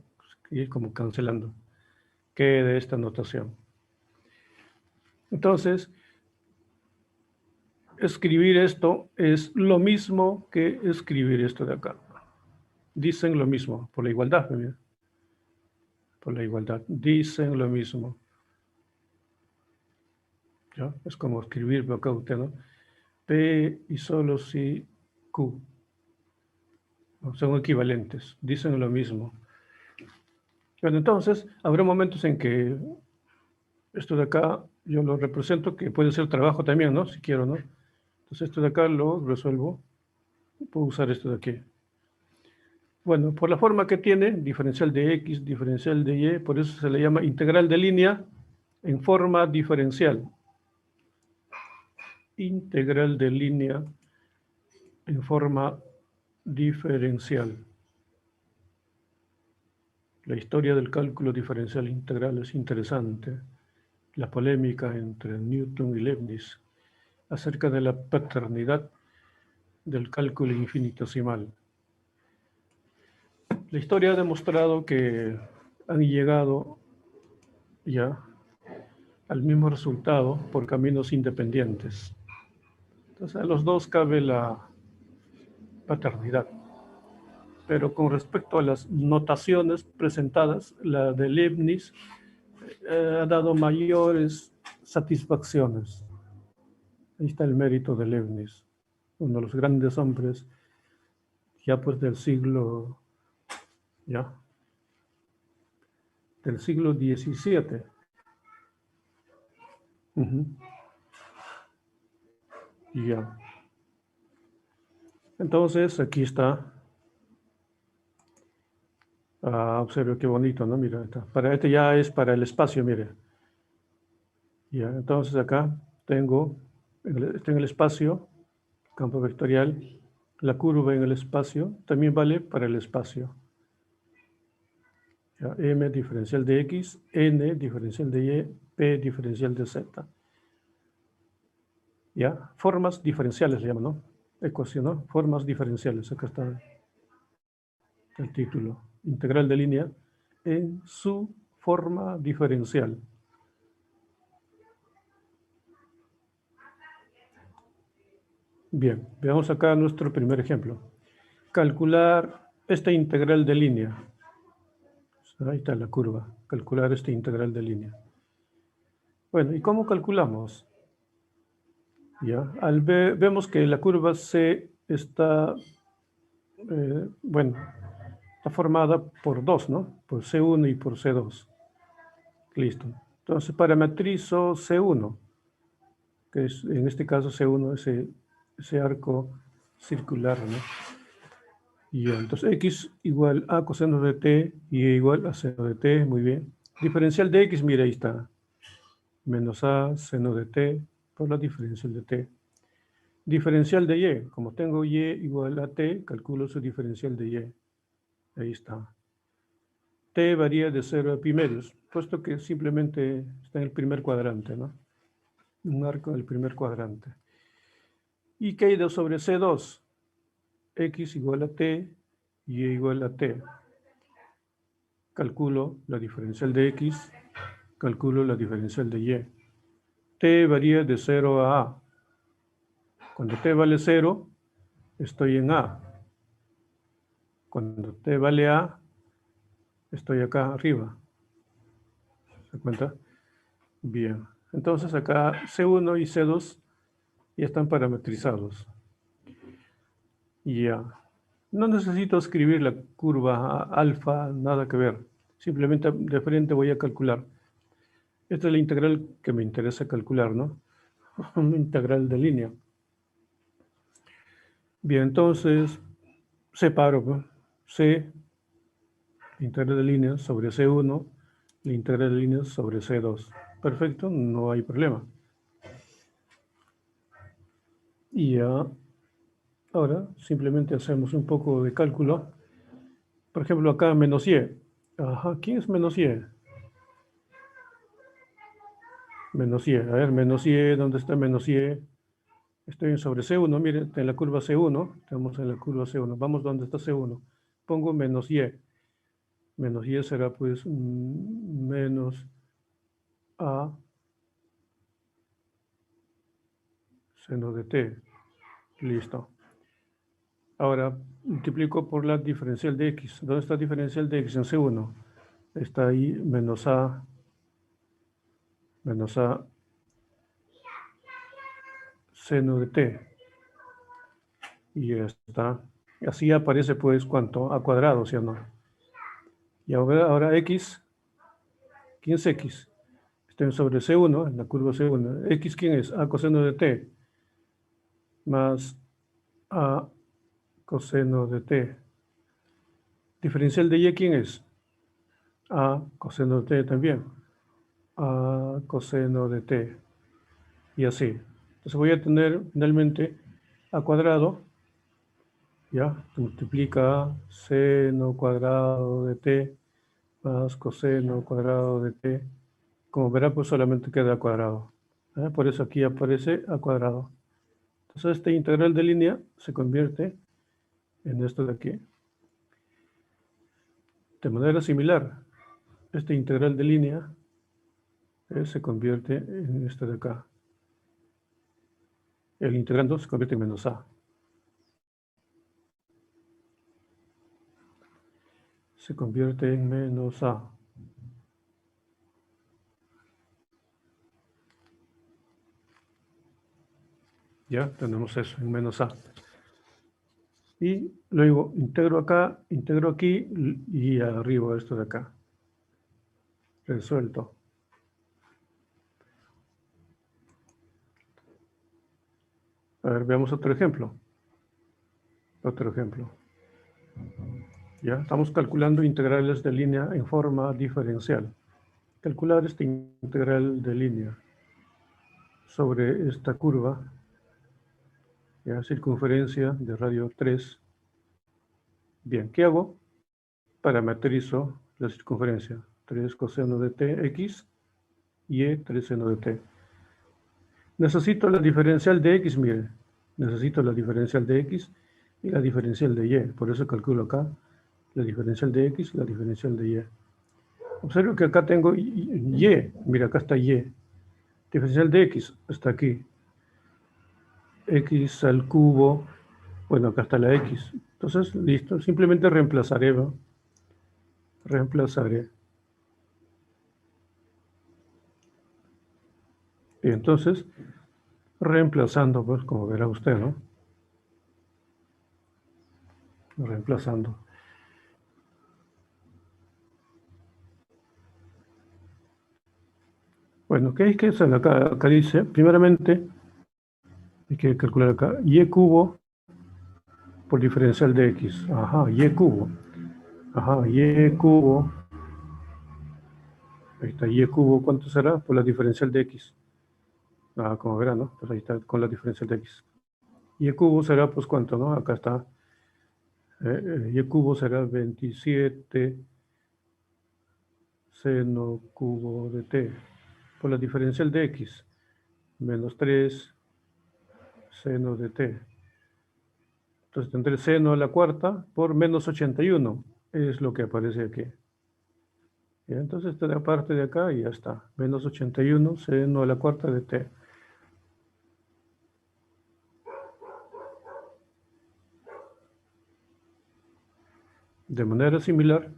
y como cancelando. ¿Qué de esta notación? Entonces, escribir esto es lo mismo que escribir esto de acá. Dicen lo mismo, por la igualdad, ¿no? Por la igualdad, dicen lo mismo. ¿Ya? Es como escribir acá usted, ¿no? P y solo si Q. ¿No? Son equivalentes, dicen lo mismo. Bueno, entonces, habrá momentos en que esto de acá yo lo represento, que puede ser trabajo también, ¿no? Si quiero, ¿no? Entonces esto de acá lo resuelvo. Puedo usar esto de aquí. Bueno, por la forma que tiene, diferencial de x, diferencial de y, por eso se le llama integral de línea en forma diferencial. Integral de línea en forma diferencial. La historia del cálculo diferencial integral es interesante. La polémica entre Newton y Leibniz acerca de la paternidad del cálculo infinitesimal. La historia ha demostrado que han llegado ya al mismo resultado por caminos independientes. Entonces, a los dos cabe la paternidad. pero con respecto a las notaciones presentadas, la de Leibniz ha dado mayores satisfacciones. Ahí está el mérito de Leibniz, uno de los grandes hombres ya pues del siglo XVII. Ya. Entonces, aquí está. Observe qué bonito, ¿no? Mira, este ya es para el espacio, mire. Ya, entonces acá tengo, está en el espacio, campo vectorial, la curva en el espacio, también vale para el espacio. Ya, M diferencial de X, N diferencial de Y, P diferencial de Z. Ya, formas diferenciales le llaman, ¿no? Ecuación, ¿no? Formas diferenciales, acá está el título. Integral de línea en su forma diferencial. Bien, veamos acá nuestro primer ejemplo. Calcular esta integral de línea. Ahí está la curva. Calcular esta integral de línea. Bueno, ¿y cómo calculamos? Ya, vemos que la curva C está, está formada por dos, ¿no? Por C1 y por C2. Listo. Entonces parametrizo C1, que es, en este caso C1, ese arco circular, ¿no? Y entonces X igual a coseno de T y E igual a seno de T, muy bien. Diferencial de X, mira, ahí está. Menos A seno de T por la diferencial de T. Diferencial de Y, como tengo Y igual a T, calculo su diferencial de Y. Ahí está. T varía de 0 a pi medios, puesto que simplemente está en el primer cuadrante, ¿no? Un arco del primer cuadrante. Y ¿qué hay de sobre C2? X igual a T y Y igual a T. Calculo la diferencial de X, calculo la diferencial de Y. T varía de 0 a A. Cuando T vale 0, estoy en A. Cuando T vale A, estoy acá arriba. ¿Se cuenta? Bien. Entonces acá C1 y C2 ya están parametrizados. Ya. No necesito escribir la curva alfa, nada que ver. Simplemente de frente voy a calcular. Esta es la integral que me interesa calcular, ¿no? Una integral de línea. Bien, entonces separo, ¿no? C, la integral de línea sobre C1, la integral de línea sobre C2. Perfecto, no hay problema. Y ya, ahora simplemente hacemos un poco de cálculo. Por ejemplo, acá menos Y. Ajá, ¿quién es menos Y? Menos Y, a ver, menos Y, ¿dónde está menos Y? Estoy en sobre C1, miren, en la curva C1, estamos en la curva C1, vamos donde está C1, pongo menos Y. Menos Y será pues menos A seno de T. Listo. Ahora multiplico por la diferencial de X. ¿Dónde está la diferencial de X? En C1. Está ahí menos A seno de T. Y ya está. Así aparece pues ¿cuánto? A cuadrado, ¿sí o no? Y ahora X. ¿Quién es X? Está sobre C1, en la curva C1. X, ¿quién es? A coseno de T más A coseno de T. Diferencial de Y, ¿quién es? A coseno de T también. A coseno de T. Y así. Entonces voy a tener finalmente A cuadrado, ¿ya? Multiplica seno cuadrado de T más coseno cuadrado de T. Como verá, pues solamente queda A cuadrado. Por eso aquí aparece A cuadrado. Entonces este integral de línea se convierte en esto de aquí. De manera similar, este integral de línea se convierte en esto de acá. El integrando se convierte en menos A. se convierte en menos a. Ya tenemos eso, en menos a. Y luego integro acá, integro aquí y arriba esto de acá. Resuelto. A ver, veamos otro ejemplo. Otro ejemplo. Ya estamos calculando integrales de línea en forma diferencial. Calcular este integral de línea sobre esta curva, ya, circunferencia de radio 3. Bien, ¿qué hago? Parametrizo la circunferencia. 3 coseno de t x y 3 seno de t. Necesito la diferencial de x, mire. Necesito la diferencial de x y la diferencial de y. Por eso calculo acá la diferencial de x y la diferencial de y. Observo que acá tengo y. Mira, acá está y. Diferencial de x está aquí. X al cubo. Bueno, acá está la x. Entonces, listo. Simplemente reemplazaré, ¿no? Reemplazaré. Y entonces, reemplazando, pues, como verá usted, ¿no? Reemplazando. Bueno, ¿qué hay que hacer acá? Acá dice, primeramente, hay que calcular acá, y cubo por diferencial de x. Ajá, y cubo. Ajá, y cubo. Ahí está, y cubo, ¿cuánto será? Por la diferencial de x. Ah, como verán, ¿no? Pues ahí está, con la diferencial de x. Y cubo será, pues, ¿cuánto, no? Acá está. Y cubo será 27 seno cubo de t. Por la diferencial de x. Menos 3 seno de t. Entonces tendré seno a la cuarta por menos 81. Es lo que aparece aquí. Y entonces esta parte de acá y ya está. Menos 81 seno a la cuarta de t. De manera similar,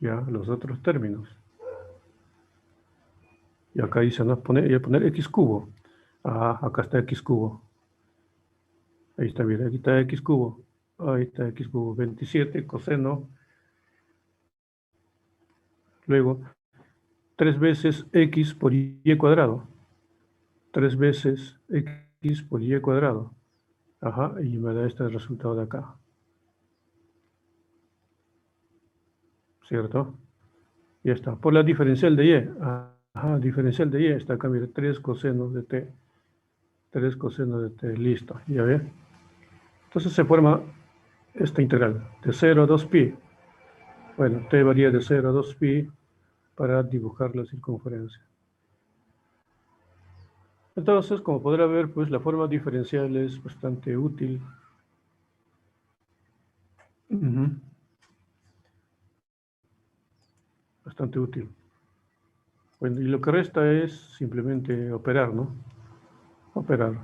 ya los otros términos. Y acá dice, ¿no? Voy a poner x cubo. Ah, acá está x cubo. Ahí está, mira, aquí está x cubo. Ahí está x cubo. 27 coseno. Luego, 3 veces x por y cuadrado. 3 veces x por y cuadrado. Ajá, y me da este resultado de acá. ¿Cierto? Ya está. Por la diferencial de y. Ajá, diferencial de y está acá, mira, 3 coseno de t. 3 coseno de t. Listo, ya ve. Entonces se forma esta integral de 0 a 2pi. Bueno, t varía de 0 a 2pi para dibujar la circunferencia. Entonces, como podrá ver, pues la forma diferencial es bastante útil. Bastante útil. Bueno, y lo que resta es simplemente operar, ¿no? Operar.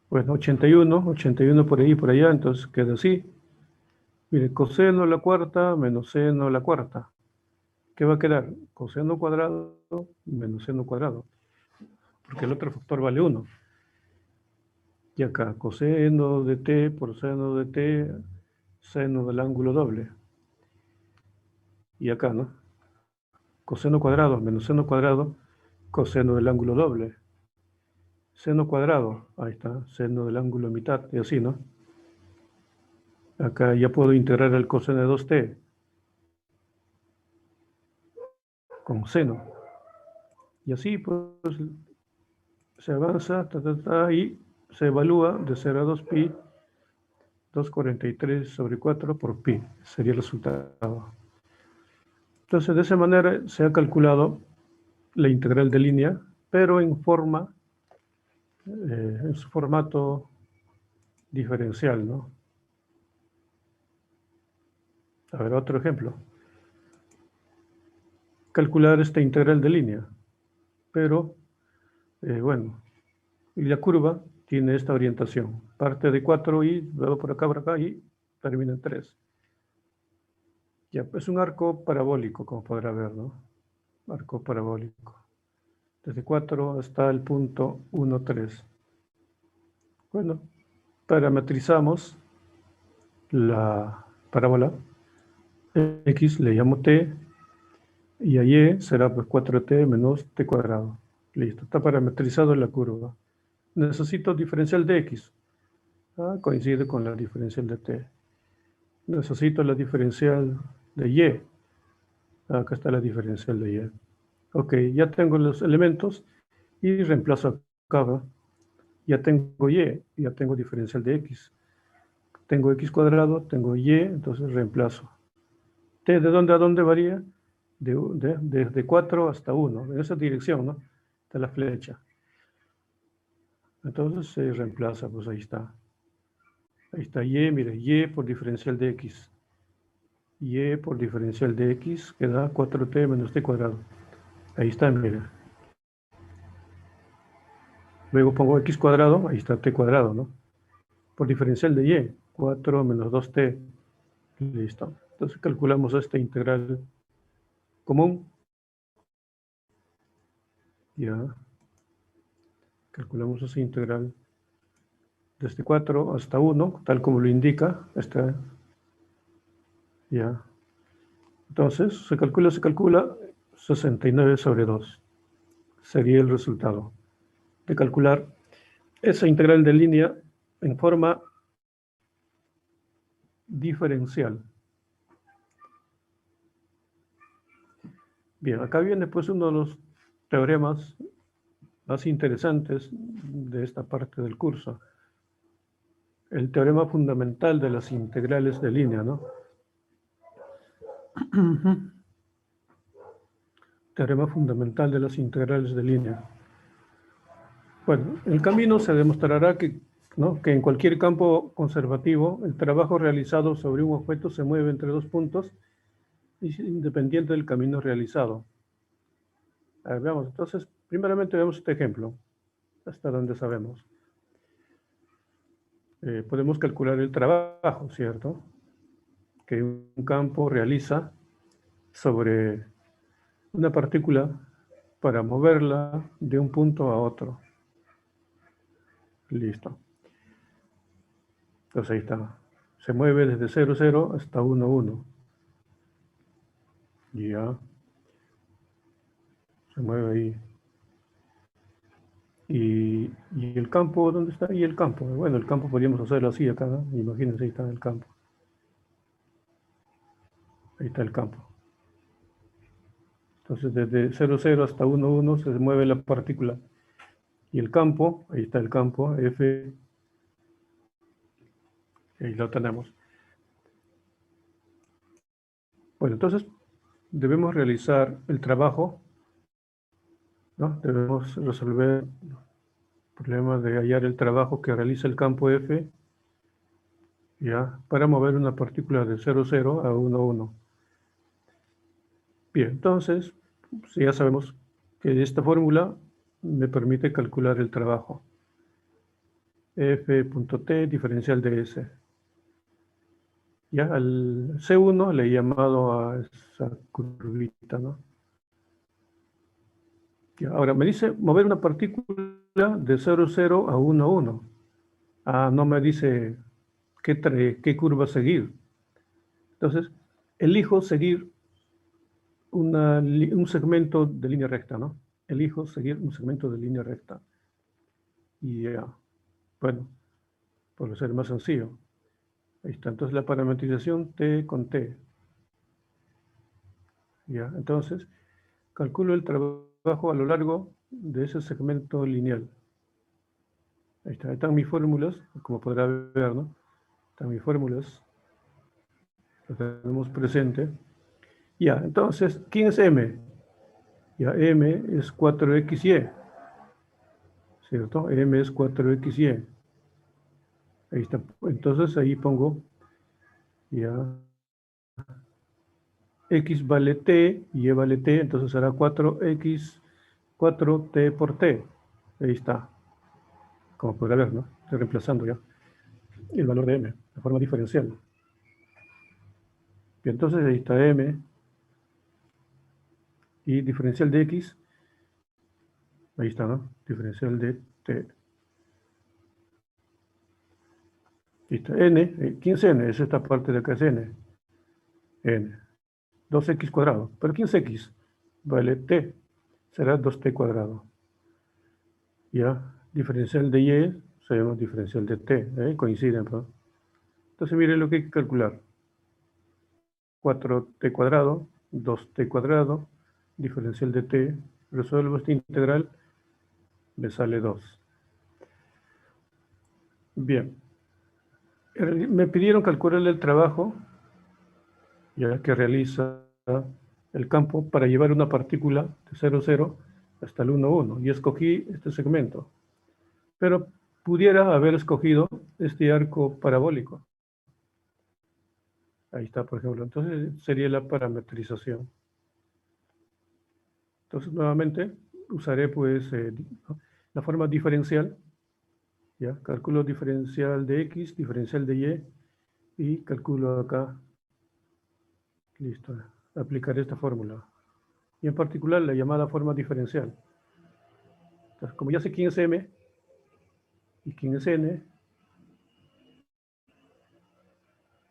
Bueno, 81 por ahí y por allá, entonces queda así. Mire, coseno a la cuarta menos seno a la cuarta. ¿Qué va a quedar? Coseno cuadrado menos seno cuadrado. Porque el otro factor vale 1. Y acá, coseno de t por seno de t, seno del ángulo doble. Y acá, ¿no? Coseno cuadrado menos seno cuadrado, coseno del ángulo doble. Seno cuadrado, ahí está, seno del ángulo mitad, y así, ¿no? Acá ya puedo integrar el coseno de 2t con seno. Y así, pues, se avanza, y se evalúa de 0 a 2pi, 243 sobre 4 por pi, sería el resultado. Entonces, de esa manera se ha calculado la integral de línea, pero en su formato diferencial, ¿no? A ver, otro ejemplo. Calcular esta integral de línea, pero, bueno, y la curva tiene esta orientación. Parte de 4 y luego por acá y termina en 3. Ya, es un arco parabólico, como podrá ver, ¿no? Arco parabólico. Desde 4 hasta el punto 1, 3. Bueno, parametrizamos la parábola. X le llamo t, y a y será pues 4t menos t cuadrado. Listo, está parametrizado en la curva. Necesito diferencial de x. Coincide con la diferencial de t. Necesito la diferencial de y. Acá está la diferencial de y. Ok, ya tengo los elementos y reemplazo acá. Ya tengo y, ya tengo diferencial de x. Tengo x cuadrado, tengo y, entonces reemplazo. T, ¿de dónde a dónde varía? Desde 4 hasta 1, en esa dirección, ¿no? Está la flecha. Entonces se reemplaza, pues ahí está. Ahí está y, mire, y por diferencial de x. Y por diferencial de x queda 4t menos t cuadrado. Ahí está, mire. Luego pongo x cuadrado, ahí está t cuadrado, ¿no? Por diferencial de y, 4 menos 2t. Listo. Entonces calculamos esta integral común. Ya. Calculamos esa integral desde 4 hasta 1, tal como lo indica. Ya. Entonces, se calcula 69 sobre 2. Sería el resultado de calcular esa integral de línea en forma diferencial. Bien, acá viene pues uno de los teoremas más interesantes de esta parte del curso. El teorema fundamental de las integrales de línea, ¿no? Teorema fundamental de las integrales de línea. Bueno, en el camino se demostrará que, ¿no?, que en cualquier campo conservativo el trabajo realizado sobre un objeto se mueve entre dos puntos independiente del camino realizado. A ver, veamos, entonces, primeramente vemos este ejemplo, hasta donde sabemos. Podemos calcular el trabajo, ¿cierto?, que un campo realiza sobre una partícula para moverla de un punto a otro. Listo. Entonces ahí está. Se mueve desde 0, 0 hasta 1, 1. Ya. Se mueve ahí. ¿Y el campo? ¿Dónde está ahí el campo? Bueno, el campo podríamos hacerlo así acá, ¿no? Imagínense, ahí está el campo. Ahí está el campo. Entonces, desde 0, 0 hasta 1, 1 se mueve la partícula. Y el campo, ahí está el campo, F. Ahí lo tenemos. Bueno, entonces debemos realizar el trabajo, ¿no? Debemos resolver el problema de hallar el trabajo que realiza el campo F, ya, para mover una partícula de 0, 0 a 1, 1. Bien, entonces, pues ya sabemos que esta fórmula me permite calcular el trabajo. F.t diferencial de S. Ya al C1 le he llamado a esa curvita, ¿no? Ya, ahora me dice mover una partícula de 0, 0 a 1, 1. No me dice qué curva seguir. Entonces, elijo seguir un segmento de línea recta, ¿no? Elijo seguir un segmento de línea recta. Y bueno, por ser más sencillo. Ahí está, entonces la parametrización T con T. Ya, entonces, calculo el trabajo a lo largo de ese segmento lineal. Ahí están mis fórmulas, como podrá ver, ¿no? Están mis fórmulas. Lo tenemos presente. Ya, entonces, ¿quién es M? Ya, M es 4XY. ¿Cierto? M es 4XY. Ahí está. Entonces, ahí pongo, ya, X vale T y Y vale T, entonces será 4X, 4T por T. Ahí está. Como podrá ver, ¿no? Estoy reemplazando ya el valor de M de forma diferencial. Bien, entonces ahí está m y diferencial de x, ahí está, ¿no? Diferencial de t. Ahí está, n, ¿quién es n? Es esta parte de acá, es n. N. 2x cuadrado. ¿Pero quién es x? Vale, t. Será 2t cuadrado. Ya, diferencial de y, sabemos diferencial de t, coinciden, ¿no? Entonces, miren lo que hay que calcular. 4t cuadrado, 2t cuadrado, diferencial de t, resuelvo esta integral, me sale 2. Bien, me pidieron calcular el trabajo ya que realiza el campo para llevar una partícula de 0, 0 hasta el 1, 1, y escogí este segmento. Pero pudiera haber escogido este arco parabólico. Ahí está, por ejemplo. Entonces sería la parametrización. Entonces nuevamente usaré pues la forma diferencial. ¿Ya? Calculo diferencial de x, diferencial de y calculo acá. Listo. Aplicaré esta fórmula. Y en particular la llamada forma diferencial. Entonces, como ya sé quién es m y quién es n,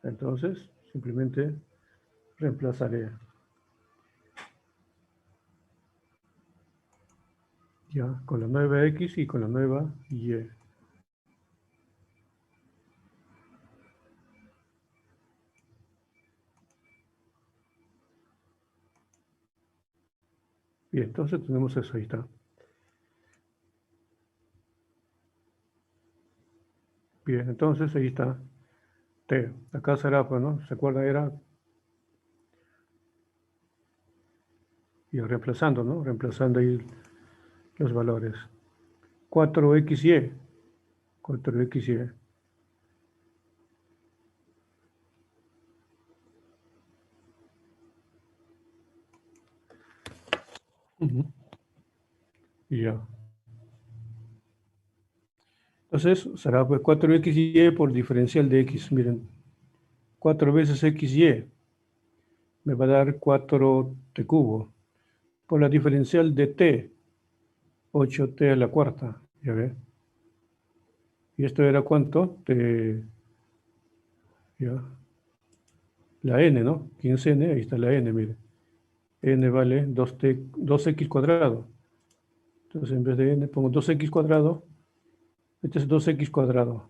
entonces simplemente reemplazaré. Ya, con la nueva x y con la nueva y. Bien, entonces tenemos eso, ahí está. Bien, entonces ahí está t. Acá será, pues, ¿no? ¿Se acuerdan? Era, y reemplazando, ¿no? Reemplazando ahí los valores. 4xy. 4xy. Y ya. Entonces será pues 4xy por diferencial de x. Miren, 4 veces xy me va a dar 4t cubo. Por la diferencial de t, 8t a la cuarta. ¿Ya ve? ¿Y esto era cuánto? Ya. La n, ¿no? 15n, ahí está la n, mire. N vale 2x cuadrado. Entonces en vez de n pongo 2x cuadrado. Este es 2x cuadrado.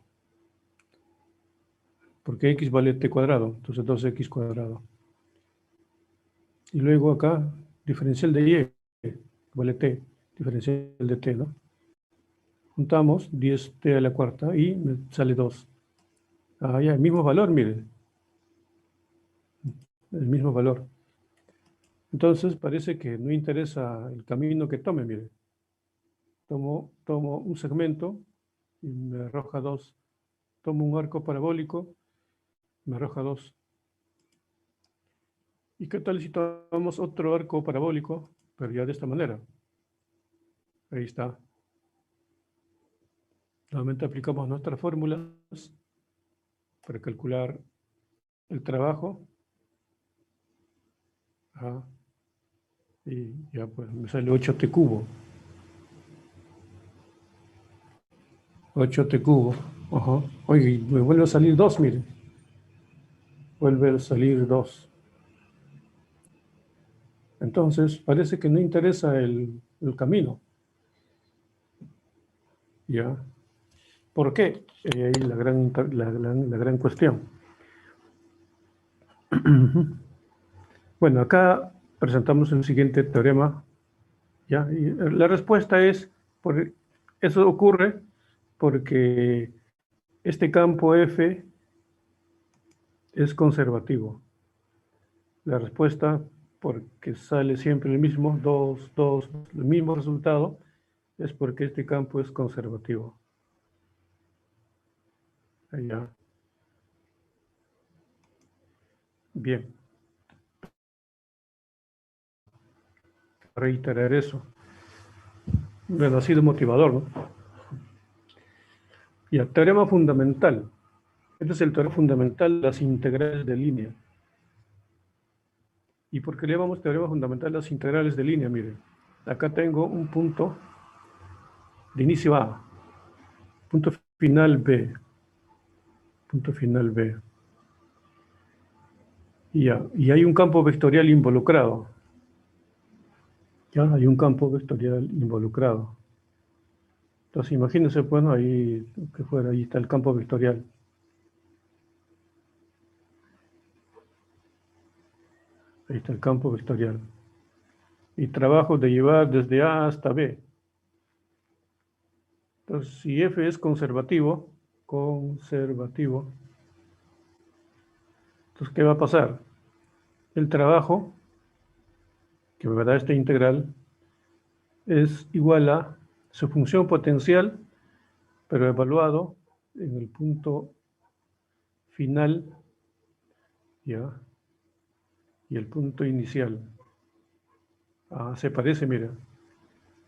Porque x vale t cuadrado. Entonces 2x cuadrado. Y luego acá, diferencial de y, vale t. Diferencial de t, ¿no? Juntamos 10t a la cuarta y me sale 2. Ah, ya, el mismo valor, miren. El mismo valor. Entonces parece que no interesa el camino que tome, miren. Tomo un segmento y me arroja 2. Tomo un arco parabólico, me arroja 2. ¿Y qué tal si tomamos otro arco parabólico, pero ya de esta manera? Ahí está. Nuevamente aplicamos nuestras fórmulas para calcular el trabajo. Ajá. Y ya pues me sale 8t cubo. 8t cubo. Ajá. Oye, me vuelve a salir 2, miren. Vuelve a salir 2. Entonces, parece que no interesa el camino. ¿Ya? ¿Por qué? Ahí la gran cuestión. Bueno, acá presentamos el siguiente teorema. ¿Ya? Y la respuesta es, eso ocurre porque este campo F es conservativo. La respuesta, porque sale siempre el mismo, el mismo resultado, es porque este campo es conservativo. Allá. Bien. Reiterar eso. Bueno, ha sido motivador, ¿no? Y el teorema fundamental. Este es el teorema fundamental de las integrales de línea. ¿Y por qué le llamamos teorema fundamental las integrales de línea? Miren, acá tengo un punto de inicio A, punto final B, punto final B. Y hay un campo vectorial involucrado. Ya, hay un campo vectorial involucrado. Entonces, imagínense, bueno, ahí, que fuera, ahí está el campo vectorial. Ahí está el campo vectorial. Y trabajo de llevar desde A hasta B. Entonces, si F es conservativo, entonces, ¿qué va a pasar? El trabajo que me da esta integral es igual a su función potencial, pero evaluado en el punto final, ¿ya? Y el punto inicial. Se parece, mira,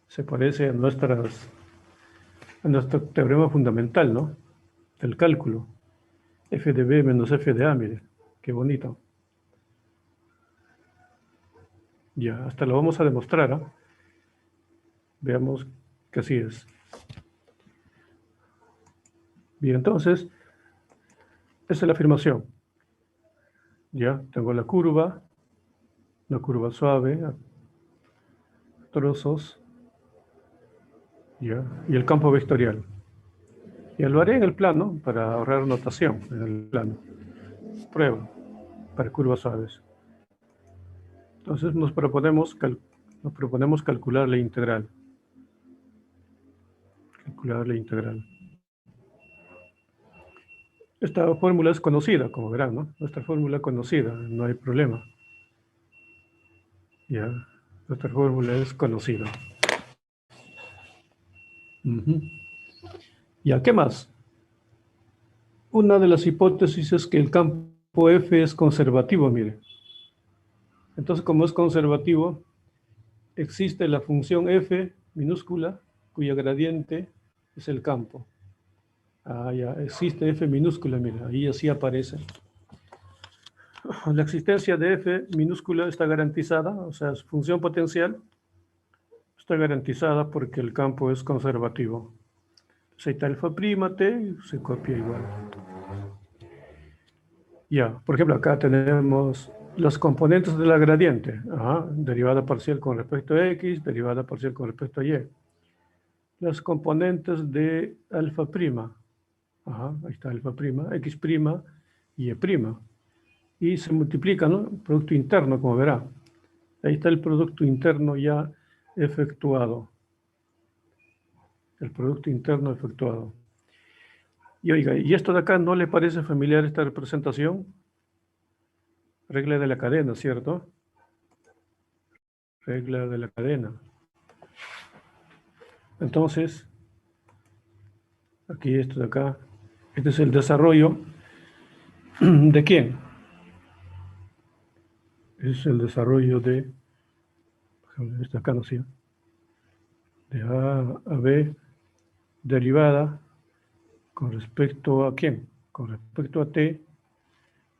se parece a nuestro teorema fundamental, ¿no? Del cálculo. F de B menos F de A, mire, qué bonito. Ya, hasta lo vamos a demostrar, ¿eh? Veamos que así es. Bien, entonces, esa es la afirmación. Ya, tengo la curva, una curva suave, a trozos, ya, y el campo vectorial. Ya lo haré en el plano para ahorrar notación en el plano. Prueba para curvas suaves. Entonces nos proponemos calcular la integral. Calcular la integral. Esta fórmula es conocida, como verán, ¿no? Nuestra fórmula conocida, no hay problema. Ya, nuestra fórmula es conocida. Ya, ¿qué más? Una de las hipótesis es que el campo F es conservativo, mire. Entonces, como es conservativo, existe la función F minúscula, cuya gradiente es el campo. Ya, existe F minúscula, mira, ahí así aparece. La existencia de F minúscula está garantizada, o sea, su función potencial está garantizada porque el campo es conservativo. Entonces, ahí está alfa prima T, se copia igual. Ya, por ejemplo, acá tenemos los componentes de la gradiente. Derivada parcial con respecto a X, derivada parcial con respecto a Y. Los componentes de alfa prima. Ahí está alfa prima, X prima y Y prima. Y se multiplica, ¿no? Producto interno, como verá. Ahí está el producto interno ya efectuado. El producto interno efectuado. Y oiga, ¿y esto de acá no le parece familiar esta representación? Regla de la cadena, ¿cierto? Regla de la cadena. Entonces, aquí esto de acá, este es el desarrollo ¿de quién? Es el desarrollo de, por ejemplo, esta acá no sé, de A B derivada con respecto a quién, con respecto a T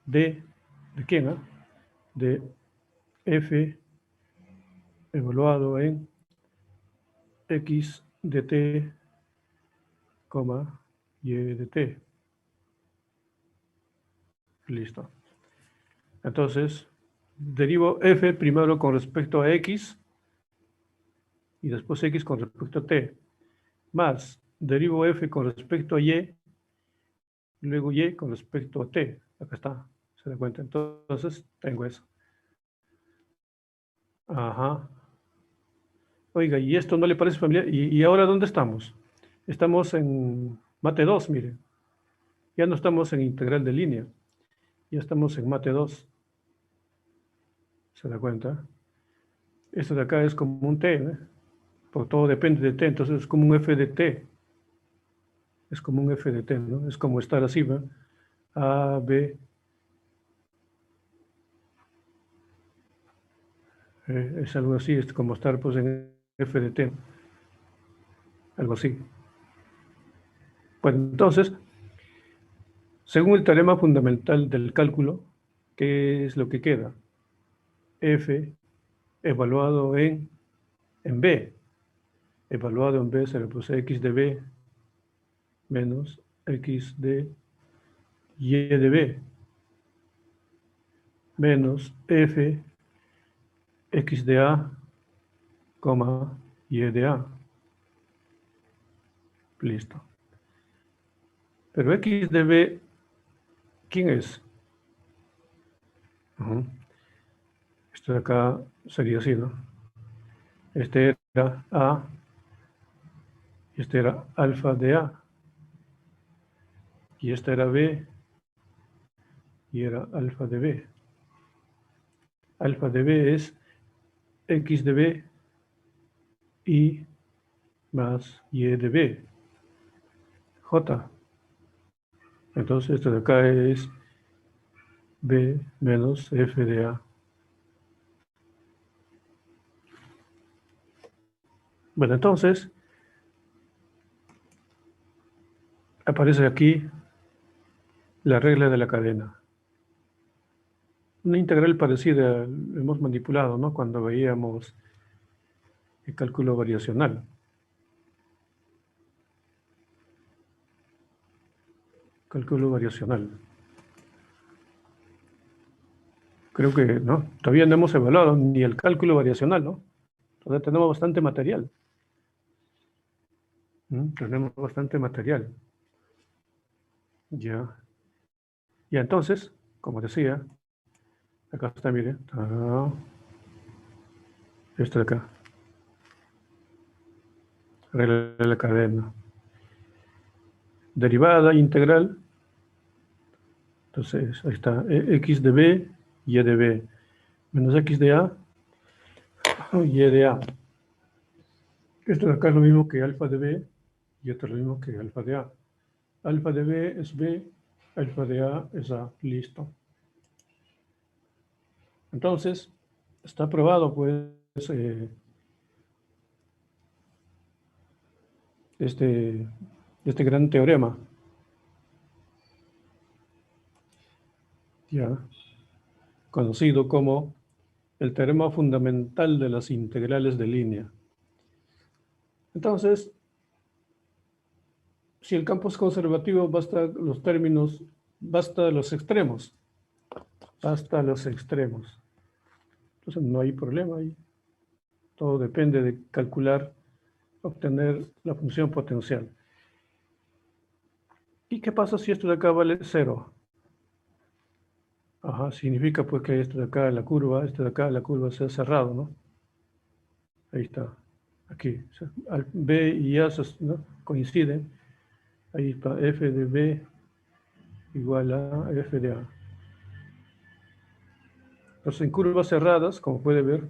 de quién, de F evaluado en X de T, Y de T. Listo. Entonces, derivo F primero con respecto a X y después X con respecto a T, más derivo F con respecto a Y, luego Y con respecto a T. Acá está, se da cuenta. Entonces, tengo eso. Ajá. Oiga, ¿y esto no le parece familiar? ¿Y ahora dónde estamos? Estamos en mate 2, mire. Ya no estamos en integral de línea. Ya estamos en mate 2. ¿Se da cuenta? Esto de acá es como un T, ¿eh? Por todo depende de T, entonces es como un F de T. Es como un F de T, ¿no? Es como estar así, ¿va? A, B. Es algo así, es como estar pues en F de T. Algo así. Bueno, entonces, según el teorema fundamental del cálculo, ¿qué es lo que queda? f evaluado en b. Evaluado en b se le puse x de b menos x de y de b menos f x de a, coma, y de a. Listo. Pero x de b, ¿quién es? Esto de acá sería así, ¿no? Este era a, y este era alfa de a. Y este era b, y era alfa de b. Alfa de b es x de b y más y de b. J. Entonces esto de acá es b menos f de a. Bueno, entonces aparece aquí la regla de la cadena. Una integral parecida hemos manipulado, ¿no? Cuando veíamos el cálculo variacional. Cálculo variacional. Creo que no, todavía no hemos evaluado ni el cálculo variacional, ¿no? Todavía tenemos bastante material. Tenemos bastante material. Ya. Y entonces, como decía, acá está, mire. Esto de acá. Regla de la cadena. Derivada integral. Entonces, ahí está. X de b, y de b. Menos x de a, y de a. Esto de acá es lo mismo que alfa de b, y esto es lo mismo que alfa de a. Alfa de b es b, alfa de a es a. Listo. Entonces, está probado, pues, este gran teorema. Ya, conocido como el teorema fundamental de las integrales de línea. Entonces, si el campo es conservativo, basta los términos, basta los extremos. Basta los extremos. Entonces, no hay problema ahí. Todo depende de calcular, obtener la función potencial. ¿Y qué pasa si esto de acá vale 0? Ajá, significa pues que esto de acá, la curva, esto de acá, la curva sea cerrado, ¿no? Ahí está, aquí. B y A, ¿no?, coinciden. Ahí está, f de B igual a f de A. Entonces, en curvas cerradas, como puede ver,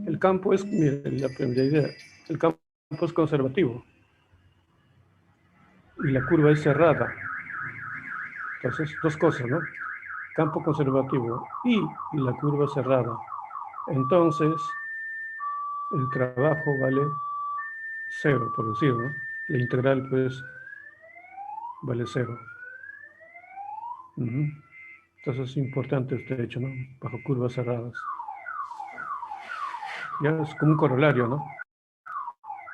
el campo es, mire, la primera idea, el campo es conservativo. Y la curva es cerrada. Entonces, dos cosas, ¿no? Campo conservativo y la curva cerrada. Entonces, el trabajo vale 0, por decir, ¿no? La integral, pues, vale 0. Entonces es importante este hecho, ¿no? Bajo curvas cerradas. Ya es como un corolario, ¿no?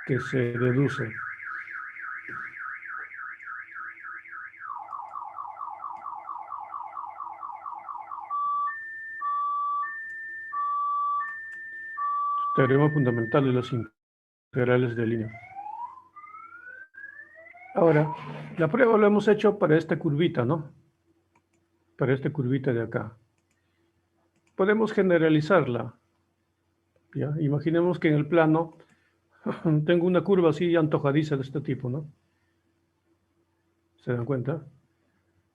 Que se deduce. Teorema fundamental de las integrales de línea. Ahora, la prueba lo hemos hecho para esta curvita, ¿no? Para esta curvita de acá. Podemos generalizarla. ¿Ya? Imaginemos que en el plano tengo una curva así antojadiza de este tipo, ¿no? ¿Se dan cuenta?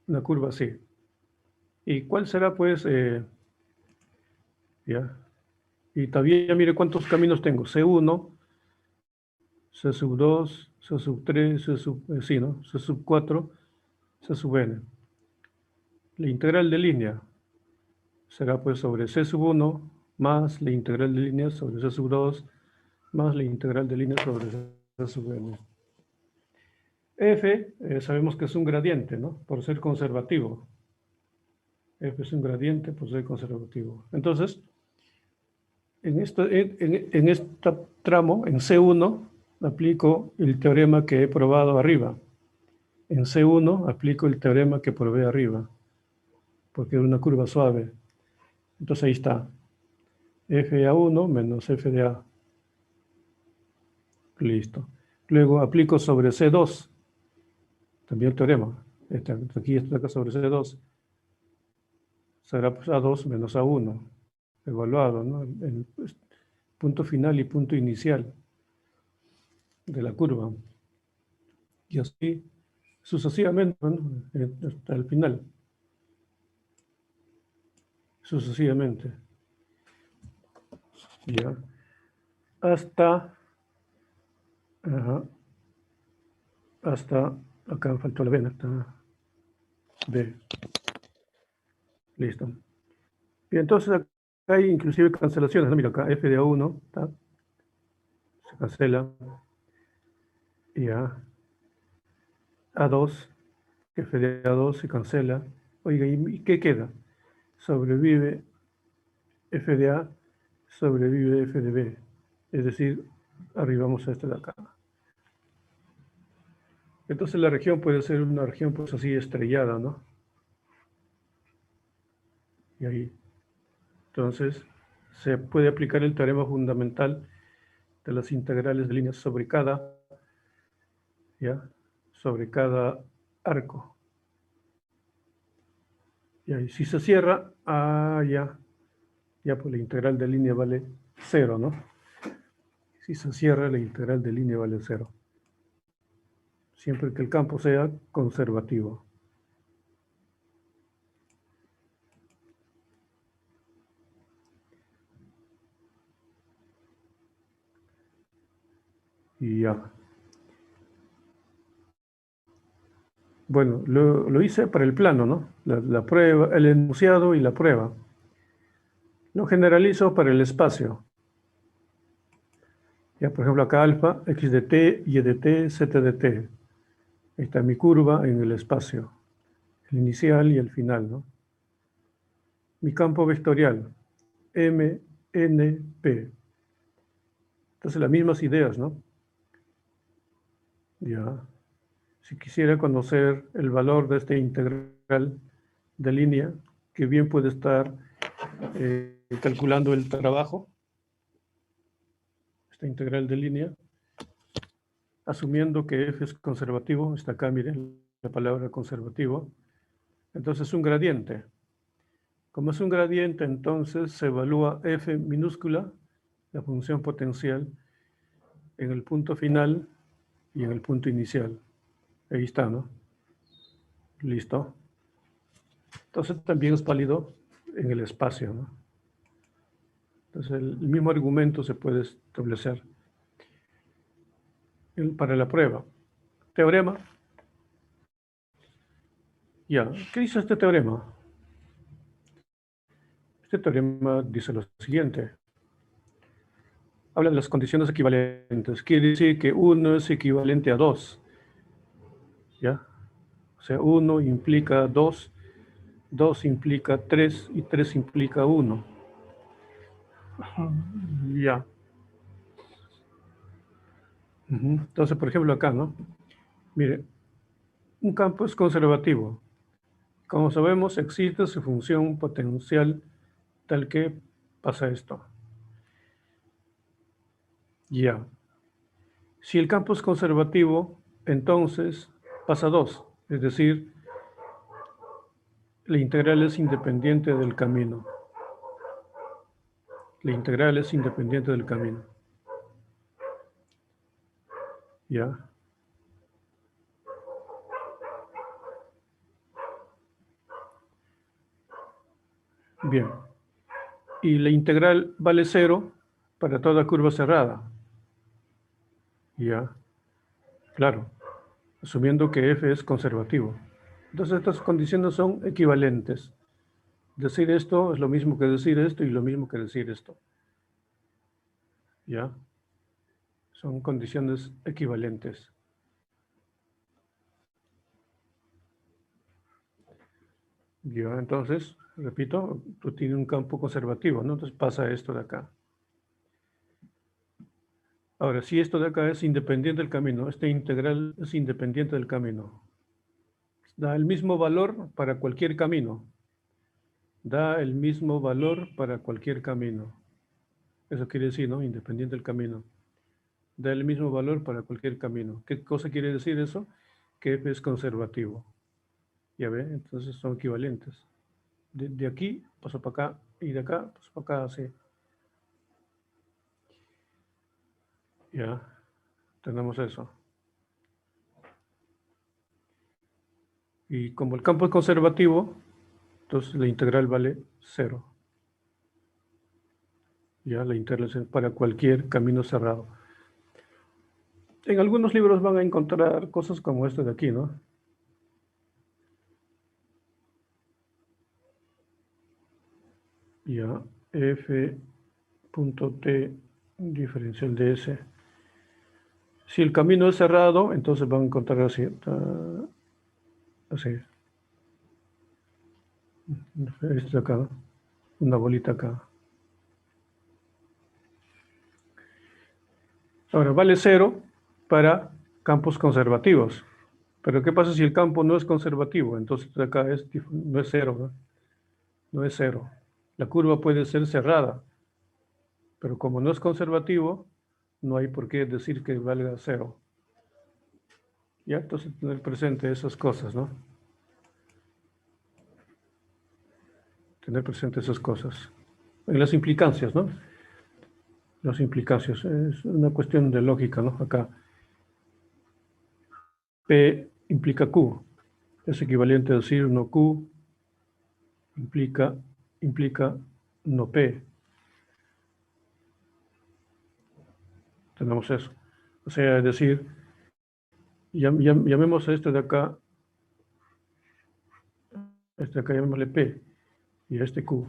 Una curva así. ¿Y cuál será, pues, ya? Y todavía mire cuántos caminos tengo. C1, C sub 2, C sub 3, C sub, sí, ¿no? C sub 4, C sub n. La integral de línea será pues sobre C sub 1 más la integral de línea sobre C sub 2 más la integral de línea sobre C sub n. F sabemos que es un gradiente, ¿no? Por ser conservativo. F es un gradiente por ser conservativo. Entonces, en este tramo, en C1, aplico el teorema que he probado arriba. En C1 aplico el teorema que probé arriba, porque es una curva suave. Entonces ahí está. F de A1 menos F de A. Listo. Luego aplico sobre C2, también el teorema. Aquí está acá sobre C2. Será pues A2 menos A1, evaluado, ¿no? El punto final y punto inicial de la curva. Y así sucesivamente, ¿no? Hasta el final. Sucesivamente. Ya. Hasta, ajá, hasta, acá me faltó la vena, hasta B. Listo. Y entonces acá hay inclusive cancelaciones, ¿no? Mira acá, F de A1, se cancela. Ya. A2, F de A2 se cancela. Oiga, ¿y qué queda? Sobrevive F de A, sobrevive F de B. Es decir, arribamos a este de acá. Entonces la región puede ser una región pues así estrellada, ¿no? Y ahí, entonces, se puede aplicar el teorema fundamental de las integrales de líneas sobre cada, ¿ya? Sobre cada arco. Y ahí, si se cierra, ya pues la integral de línea vale 0, ¿no? Si se cierra, la integral de línea vale 0. Siempre que el campo sea conservativo. Y ya. Bueno, lo hice para el plano, ¿no? La prueba, el enunciado y la prueba. Lo generalizo para el espacio. Ya, por ejemplo, acá alfa, x de t, y de t, z de t. Ahí está mi curva en el espacio. El inicial y el final, ¿no? Mi campo vectorial, M, N, P. Entonces, las mismas ideas, ¿no? Ya. Si quisiera conocer el valor de esta integral de línea, que bien puede estar calculando el trabajo, esta integral de línea, asumiendo que f es conservativo, está acá, miren, la palabra conservativo, entonces es un gradiente. Como es un gradiente, entonces se evalúa f minúscula, la función potencial, en el punto final y en el punto inicial. Ahí está, ¿no? Listo. Entonces también es válido en el espacio, ¿no? Entonces el mismo argumento se puede establecer para la prueba. Teorema. Ya, ¿qué dice este teorema? Este teorema dice lo siguiente. Habla de las condiciones equivalentes. Quiere decir que 1 es equivalente a 2. ¿Ya? O sea, 1 implica 2, 2 implica 3 y 3 implica 1. Ya. Entonces, por ejemplo, acá, ¿no? Mire, un campo es conservativo. Como sabemos, existe su función potencial tal que pasa esto. Ya. Si el campo es conservativo, entonces pasa 2. Es decir, la integral es independiente del camino. La integral es independiente del camino. ¿Ya? Bien. Y la integral vale 0 para toda curva cerrada. ¿Ya? Claro. Asumiendo que f es conservativo. Entonces estas condiciones son equivalentes. Decir esto es lo mismo que decir esto y lo mismo que decir esto. ¿Ya? Son condiciones equivalentes. Ya, entonces, repito, tú tienes un campo conservativo, ¿no? Entonces pasa esto de acá. Ahora, si esto de acá es independiente del camino, este integral es independiente del camino. Da el mismo valor para cualquier camino. Da el mismo valor para cualquier camino. Eso quiere decir, ¿no? Independiente del camino. Da el mismo valor para cualquier camino. ¿Qué cosa quiere decir eso? Que f es conservativo. Ya ve, entonces son equivalentes. De aquí paso para acá y de acá paso para acá, así. Ya, tenemos eso. Y como el campo es conservativo, entonces la integral vale 0. Ya, la integral es para cualquier camino cerrado. En algunos libros van a encontrar cosas como este de aquí, ¿no? Ya, f punto t diferencial de s. Si el camino es cerrado, entonces van a encontrar así. Así. Esto de acá, una bolita acá. Ahora, vale 0 para campos conservativos. Pero ¿qué pasa si el campo no es conservativo? Entonces acá no es 0, ¿no? No es 0. La curva puede ser cerrada, pero como no es conservativo, no hay por qué decir que valga 0. Ya, entonces tener presente esas cosas, ¿no? Tener presente esas cosas. En las implicancias, ¿no? Las implicancias. Es una cuestión de lógica, ¿no? Acá P implica Q. Es equivalente a decir no Q implica no P. Tenemos eso. O sea, es decir, llamemos a este de acá llamémosle P y a este Q.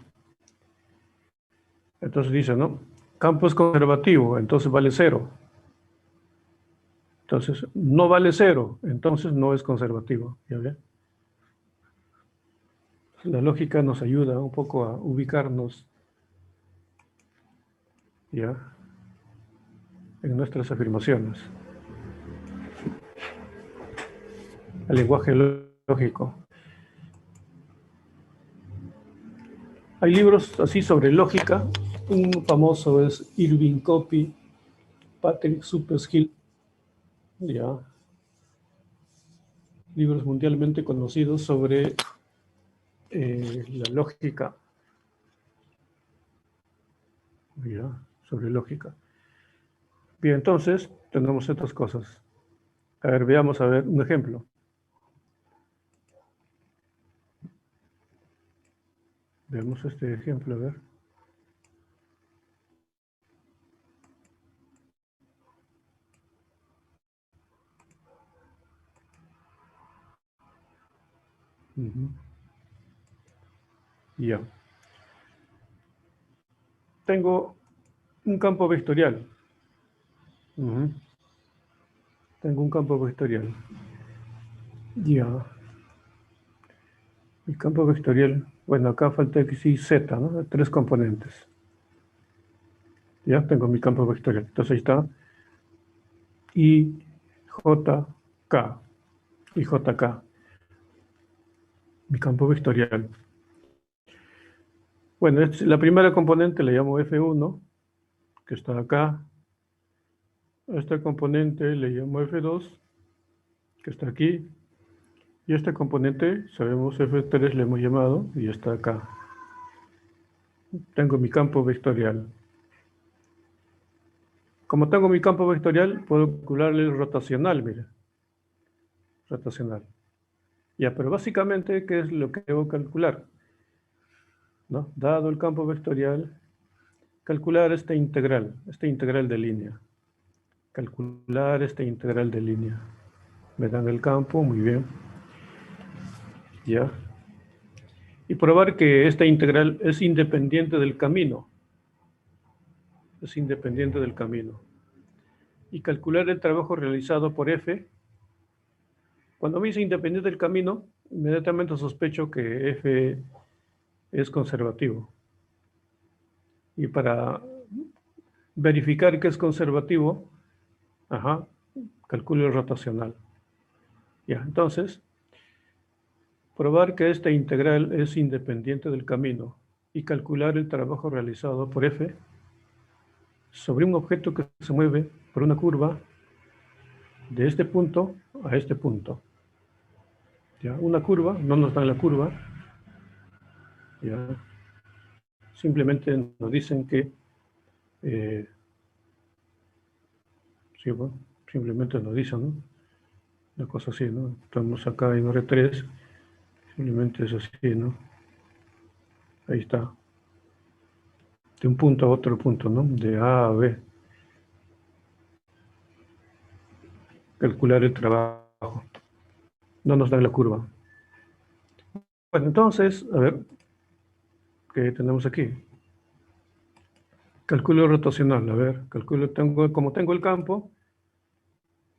Entonces dice, ¿no? Campo es conservativo, entonces vale 0. Entonces, no vale 0, entonces no es conservativo. ¿Ya ve? La lógica nos ayuda un poco a ubicarnos, ¿ya? En nuestras afirmaciones. El lenguaje lógico. Hay libros así sobre lógica. Un famoso es Irving Copy, Patrick Superskill, ya. Libros mundialmente conocidos sobre la lógica, ya, sobre lógica. Bien, entonces tenemos estas cosas. A ver, veamos a ver un ejemplo. Veamos este ejemplo, a ver. Ya. Tengo un campo vectorial. Tengo un campo vectorial. Ya. El campo vectorial, bueno, acá falta X, Y, Z, ¿no? 3 componentes. Ya tengo mi campo vectorial. Entonces ahí está I, J, K. Y JK. Mi campo vectorial. Bueno, la primera componente la llamo F1, que está acá. A esta componente le llamo F2, que está aquí. Y esta componente, sabemos F3 le hemos llamado, y está acá. Tengo mi campo vectorial. Como tengo mi campo vectorial, puedo calcularle el rotacional, mire. Rotacional. Ya, pero básicamente, ¿qué es lo que debo calcular? ¿No? Dado el campo vectorial, calcular esta integral de línea. Calcular esta integral de línea. Me dan el campo, muy bien. Ya. Y probar que esta integral es independiente del camino. Es independiente del camino. Y calcular el trabajo realizado por F. Cuando me dice independiente del camino, inmediatamente sospecho que F es conservativo. Y para verificar que es conservativo, Ajá, cálculo rotacional. Ya, entonces, probar que esta integral es independiente del camino y calcular el trabajo realizado por F sobre un objeto que se mueve por una curva de este punto a este punto. ¿Ya? Una curva, no nos dan la curva, ¿ya? Simplemente nos dicen que, sí, bueno, simplemente nos dicen, ¿no? Una cosa así, ¿no? Estamos acá en R3, simplemente es así, ¿no? Ahí está. De un punto a otro punto, ¿no? De A a B. Calcular el trabajo. No nos dan la curva. Bueno, entonces, a ver, ¿qué tenemos aquí? Cálculo rotacional, a ver, como tengo el campo,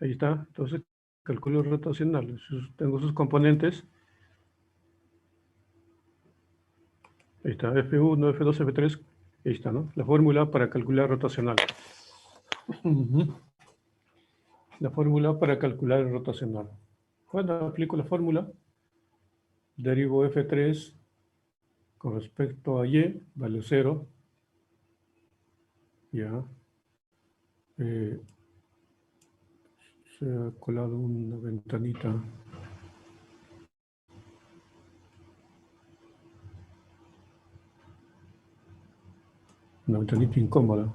ahí está, entonces cálculo rotacional, tengo sus componentes, ahí está, F1, F2, F3, ahí está, ¿no? La fórmula para calcular rotacional. La fórmula para calcular el rotacional. Cuando aplico la fórmula, derivo F3 con respecto a Y, vale 0, ya. Se ha colado una ventanita. Una ventanita incómoda.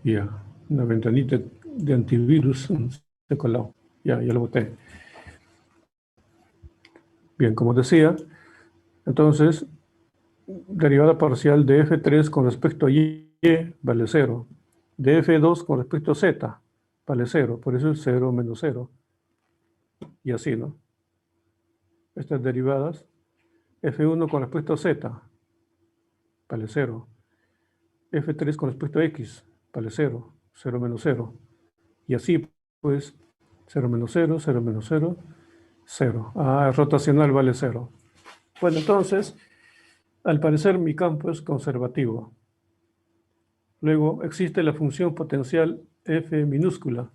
Ya, una ventanita de antivirus se coló. Ya lo boté. Bien, como decía, entonces, derivada parcial de F3 con respecto a Y vale 0. De F2 con respecto a Z vale 0. Por eso es 0 menos 0. Y así, ¿no? Estas derivadas, F1 con respecto a Z vale 0. F3 con respecto a X vale 0. 0 menos 0. Y así, pues, 0 menos 0, 0 menos 0, 0. Ah, rotacional vale 0. Bueno, entonces, al parecer mi campo es conservativo. Luego existe la función potencial F minúscula.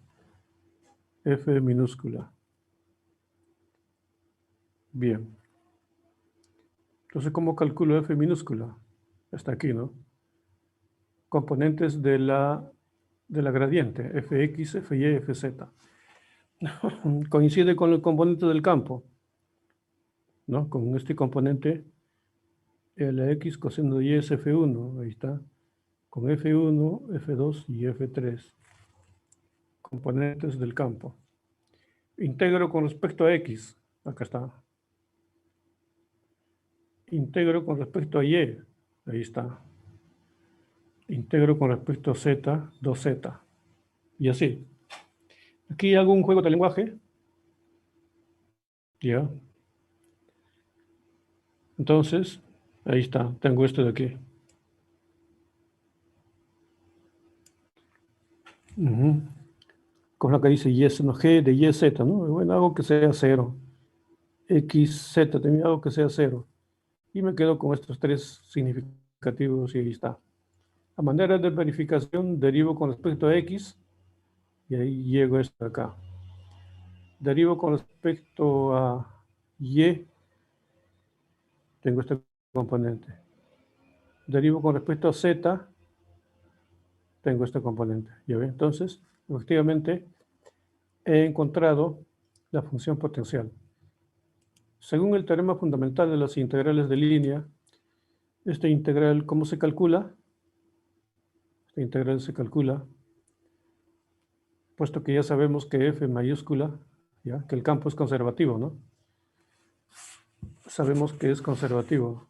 F minúscula. Bien. Entonces, ¿cómo calculo F minúscula? Está aquí, ¿no? Componentes de la gradiente, Fx, Fy, Fz. Coincide con el componente del campo, ¿no? Con este componente, Lx coseno de y es F1, ahí está. Con F1, F2 y F3. Componentes del campo. Integro con respecto a X, acá está. Integro con respecto a Y, ahí está. Integro con respecto a Z, 2Z. Y así. Aquí hago un juego de lenguaje. Ya. Entonces, ahí está. Tengo esto de aquí. Con lo que dice Y, no, G de Y, Z, ¿no? Bueno, hago que sea 0. X, Z, también hago que sea 0. Y me quedo con estos tres significativos y ahí está. A manera de verificación, derivo con respecto a X y ahí llego a esto de acá. Derivo con respecto a Y, tengo este componente. Derivo con respecto a Z, tengo este componente. ¿Ya ven? Entonces, efectivamente, he encontrado la función potencial. Según el teorema fundamental de las integrales de línea, esta integral, ¿cómo se calcula? Esta integral se calcula, puesto que ya sabemos que F mayúscula, ¿ya? Que el campo es conservativo, ¿no? Sabemos que es conservativo.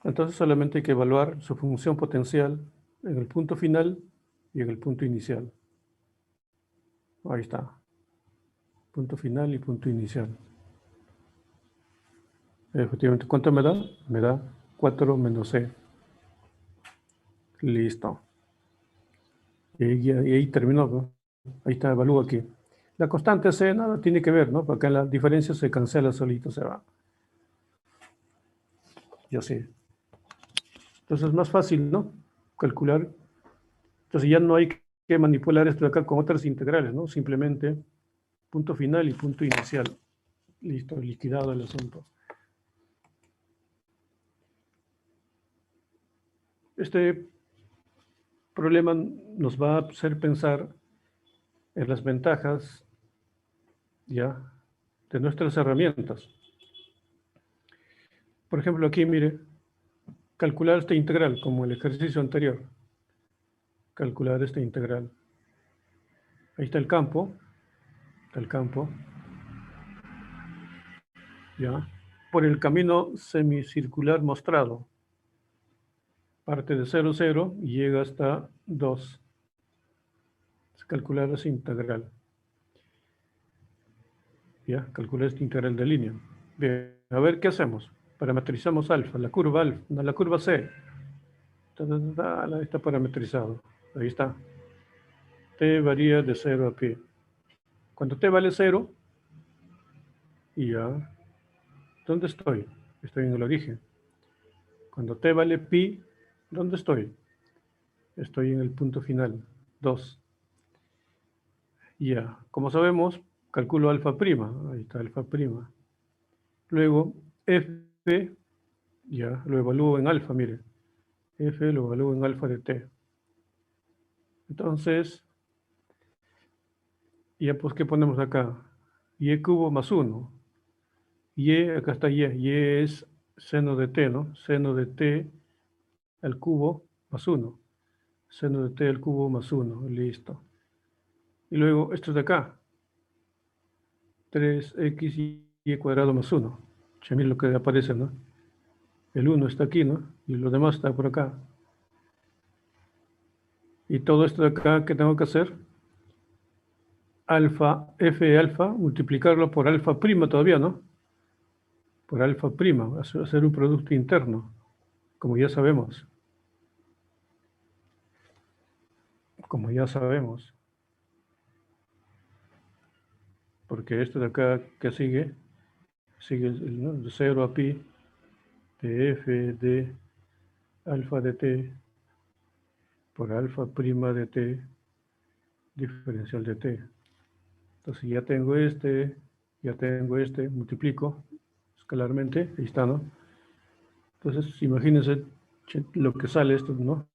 Entonces solamente hay que evaluar su función potencial en el punto final y en el punto inicial. Ahí está. Punto final y punto inicial. Efectivamente, ¿cuánto me da? Me da 4 menos C. Listo. Y ahí terminó, ¿no? Ahí está, evalúo aquí. La constante C nada tiene que ver, ¿no? Porque la diferencia se cancela solito, se va. Y así. Entonces es más fácil, ¿no? Calcular. Entonces ya no hay que manipular esto de acá con otras integrales, ¿no? Simplemente punto final y punto inicial. Listo, liquidado el asunto. Este problema nos va a hacer pensar en las ventajas, ya, de nuestras herramientas. Por ejemplo, aquí, mire, calcular esta integral, como el ejercicio anterior. Calcular esta integral. Ahí está el campo, ya, por el camino semicircular mostrado. Parte de 0, 0 y llega hasta 2. Calcular esa integral. Ya, calcular esta integral de línea. Bien, a ver qué hacemos. Parametrizamos alfa, la curva alfa, no, la curva C. Está parametrizado. Ahí está. T varía de 0 a pi. Cuando T vale 0, y ya, ¿dónde estoy? Estoy en el origen. Cuando T vale pi, ¿dónde estoy? Estoy en el punto final, 2. Ya, como sabemos, calculo alfa prima. Ahí está alfa prima. Luego, F, ya, lo evalúo en alfa, mire. F lo evalúo en alfa de T. Entonces, ya pues, ¿qué ponemos acá? Y cubo más 1. Y, acá está y. Y es seno de T, ¿no? Seno de T al cubo más 1. Seno de T al cubo más 1. Listo. Y luego, esto de acá. 3x y cuadrado más 1. Miren lo que aparece, ¿no? El 1 está aquí, ¿no? Y lo demás está por acá. Y todo esto de acá, ¿qué tengo que hacer? Alfa, f de alfa, multiplicarlo por alfa prima todavía, ¿no? Por alfa prima, hacer un producto interno, como ya sabemos. Como ya sabemos. Porque esto de acá que sigue, ¿no? De 0 a pi de f de alfa de t por alfa prima de t diferencial de t. Entonces ya tengo este, multiplico escalarmente, ahí está, ¿no? Entonces imagínense lo que sale esto, ¿no?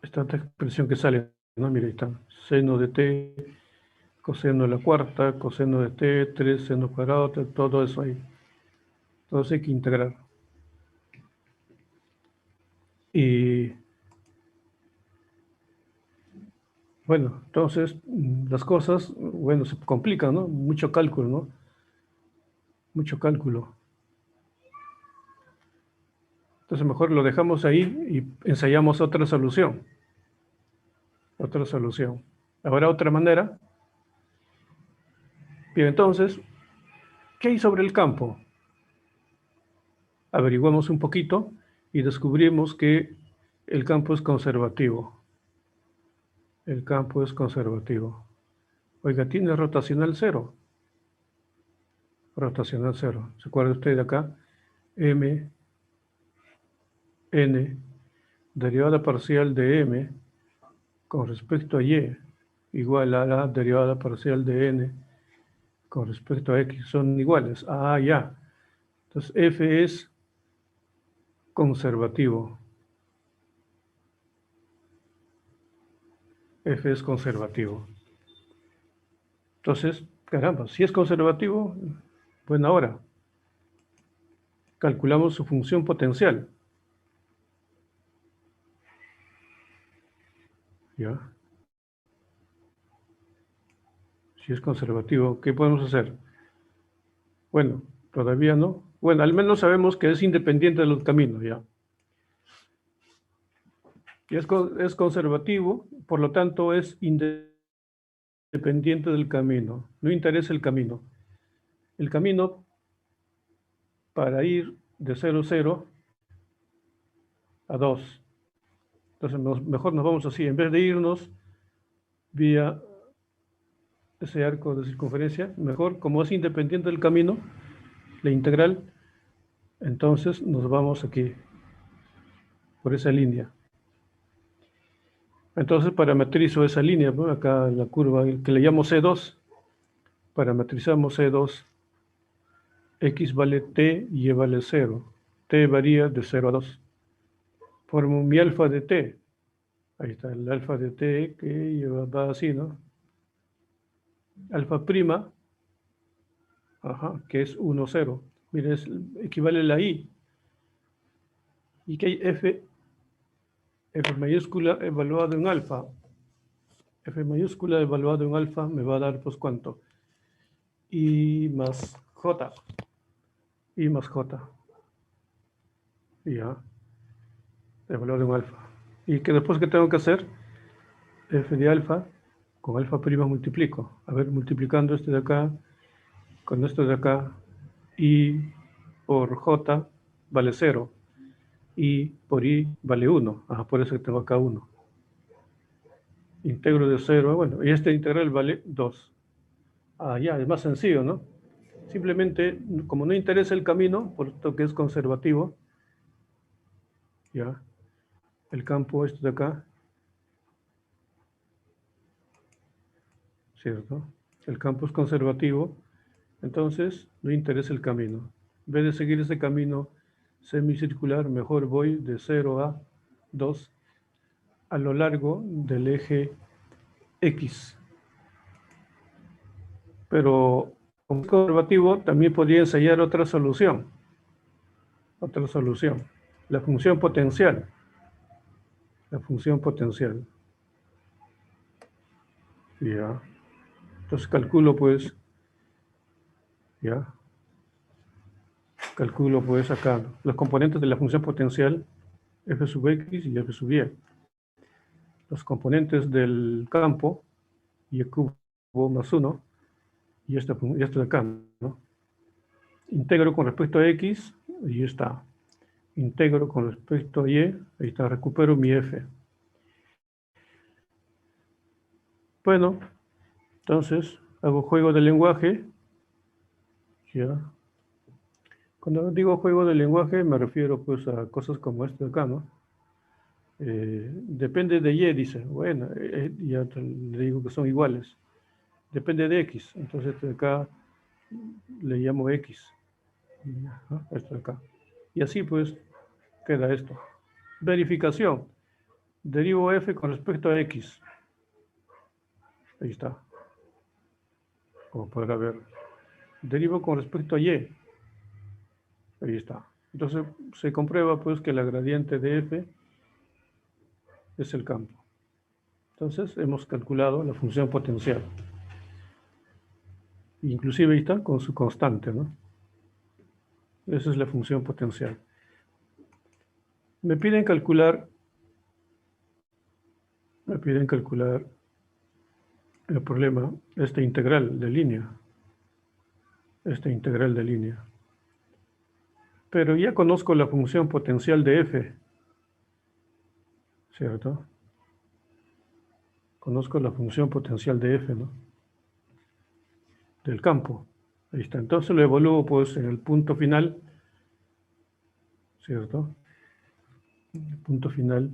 Esta expresión que sale, ¿no? Mira, ahí está, seno de t, coseno de la cuarta, coseno de t, 3 seno cuadrado, todo eso ahí. Todo eso hay que integrar. Y bueno, entonces las cosas, bueno, se complican, ¿no? Mucho cálculo, ¿no? Mucho cálculo. Entonces mejor lo dejamos ahí y ensayamos otra solución. Otra solución. Habrá otra manera. Bien, entonces, ¿qué hay sobre el campo? Averiguamos un poquito y descubrimos que el campo es conservativo. El campo es conservativo. Oiga, tiene rotacional cero. Rotacional cero. ¿Se acuerda usted de acá? M, N, derivada parcial de M con respecto a Y, igual a la derivada parcial de N con respecto a X. Son iguales. Ah, ya. Entonces, F es conservativo. F es conservativo. Entonces, caramba, si es conservativo, bueno, ahora calculamos su función potencial. ¿Ya? Si es conservativo, ¿qué podemos hacer? Bueno, todavía no. Bueno, al menos sabemos que es independiente de los caminos, ¿ya? Y es conservativo, por lo tanto es independiente del camino. No interesa el camino. El camino para ir de 0, 0 a 2. Entonces, mejor nos vamos así. En vez de irnos vía ese arco de circunferencia, mejor, como es independiente del camino, la integral, entonces nos vamos aquí, por esa línea. Entonces parametrizo esa línea, ¿no? Acá la curva que le llamo C2, parametrizamos C2, X vale T y Y vale 0. T varía de 0 a 2. Formo mi alfa de T. Ahí está el alfa de T que va así, ¿no? Alfa prima, ajá, que es 1, 0. Mire, equivale a la I. Y que hay F mayúscula evaluado en alfa. F mayúscula evaluado en alfa me va a dar, pues, ¿cuánto? I más J. I más J. Ya. Evaluado en alfa. Y que después, ¿qué tengo que hacer? F de alfa con alfa prima multiplico. A ver, multiplicando este de acá con esto de acá. I por J vale 0. I por I vale 1. Ajá, por eso que tengo acá 1. Integro de 0. Bueno, y este integral vale 2. Ah, ya, es más sencillo, ¿no? Simplemente, como no interesa el camino, por esto que es conservativo, ya, el campo este de acá, ¿cierto? El campo es conservativo, entonces no interesa el camino. En vez de seguir ese camino semicircular, mejor voy de 0 a 2 a lo largo del eje X. Pero como es conservativo, también podría ensayar otra solución. Otra solución. La función potencial. La función potencial. Ya. Entonces calculo, pues, ya. Calculo, pues, acá los componentes de la función potencial, f sub x y f sub y. Los componentes del campo, y cubo más 1, y esto de acá, ¿no? Integro con respecto a x, y está. Integro con respecto a y, ahí está, recupero mi f. Bueno, entonces hago juego de lenguaje, ya. Cuando digo juego de lenguaje me refiero, pues, a cosas como esto de acá, ¿no? Depende de y, dice. Bueno, ya le digo que son iguales. Depende de x, entonces esto de acá le llamo x. Esto de acá. Y así, pues, queda esto. Verificación. Derivo f con respecto a x. Ahí está. Como podrá ver. Derivo con respecto a y. Ahí está. Entonces se comprueba, pues, que la gradiente de f es el campo. Entonces hemos calculado la función potencial. Inclusive ahí está con su constante, ¿no? Esa es la función potencial. Me piden calcular el problema, esta integral de línea. Pero ya conozco la función potencial de f, ¿cierto? Conozco la función potencial de f, ¿no? Del campo. Ahí está. Entonces lo evalúo, pues, en el punto final, ¿cierto? El punto final.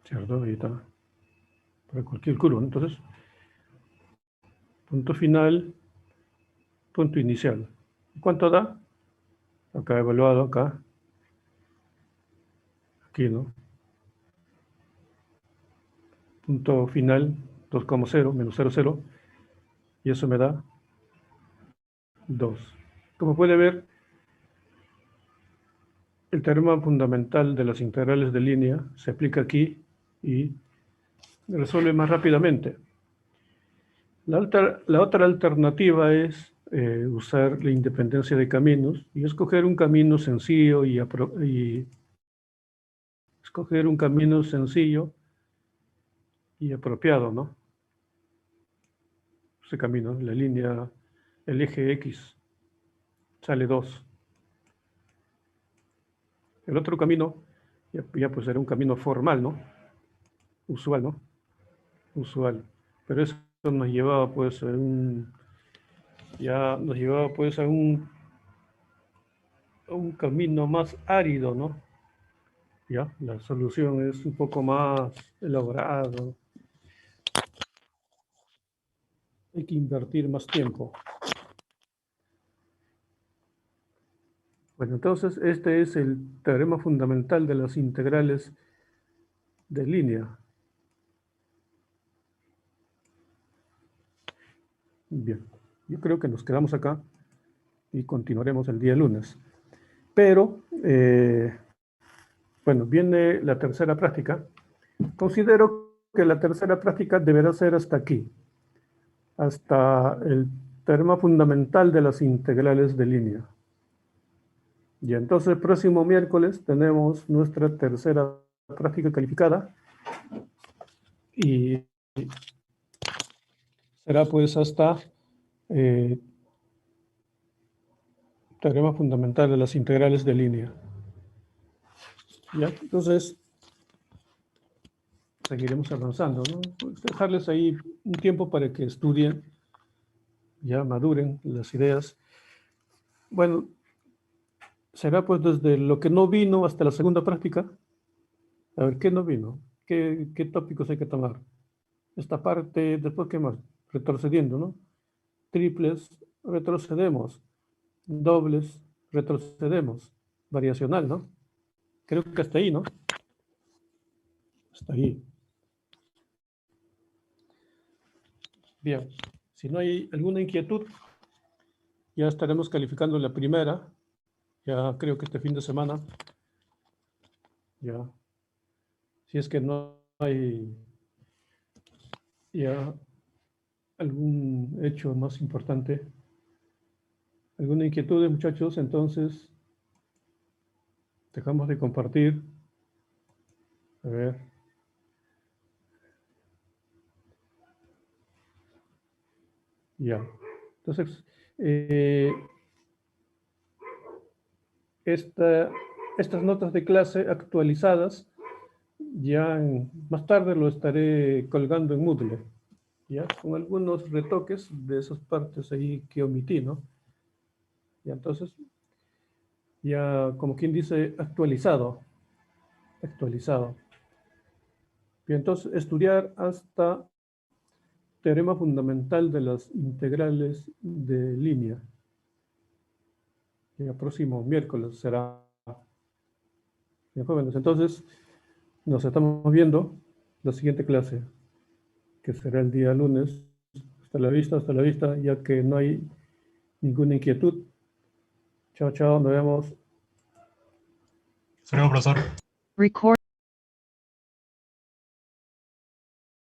¿Cierto? Ahí está. Para cualquier curva, ¿no? Entonces, punto final, punto inicial. ¿Cuánto da? Acá evaluado, acá. Aquí, ¿no? Punto final, 2,0 menos 0,0. Y eso me da 2. Como puede ver, el teorema fundamental de las integrales de línea se aplica aquí y resuelve más rápidamente. La otra alternativa es usar la independencia de caminos y escoger un camino sencillo y apropiado, ¿no? Ese camino, la línea el eje X, sale 2. El otro camino, ya pues era un camino formal, ¿no? Usual, ¿no? Usual. Pero eso nos llevaba pues a un camino más árido, ¿no? Ya, la solución es un poco más elaborada. Hay que invertir más tiempo. Bueno, entonces este es el teorema fundamental de las integrales de línea. Bien, yo creo que nos quedamos acá y continuaremos el día lunes. Pero, bueno, viene la tercera práctica. Considero que la tercera práctica deberá ser hasta aquí, hasta el teorema fundamental de las integrales de línea. Y entonces el próximo miércoles tenemos nuestra tercera práctica calificada y será pues hasta teorema fundamental de las integrales de línea. ¿Ya? Entonces seguiremos avanzando, ¿no? Pues dejarles ahí un tiempo para que estudien, ya maduren las ideas. Bueno, será pues desde lo que no vino hasta la segunda práctica. A ver, ¿qué no vino? ¿Qué tópicos hay que tomar? Esta parte, después, ¿qué más? Retrocediendo, ¿no? Triples, retrocedemos. Dobles, retrocedemos. Variacional, ¿no? Creo que hasta ahí, ¿no? Hasta ahí. Bien, si no hay alguna inquietud, ya estaremos calificando la primera. Ya creo que este fin de semana, ya, si es que no hay ya algún hecho más importante, alguna inquietud, muchachos, entonces dejamos de compartir. A ver. Ya. Entonces, estas notas de clase actualizadas, ya más tarde lo estaré colgando en Moodle, ya, con algunos retoques de esas partes ahí que omití, ¿no? Y entonces, ya como quien dice, actualizado. Y entonces, estudiar hasta teorema fundamental de las integrales de línea. El próximo miércoles será. Bien, jóvenes, entonces nos estamos viendo la siguiente clase, que será el día lunes. Hasta la vista, ya que no hay ninguna inquietud. Chao, chao, nos vemos. Hasta luego, profesor.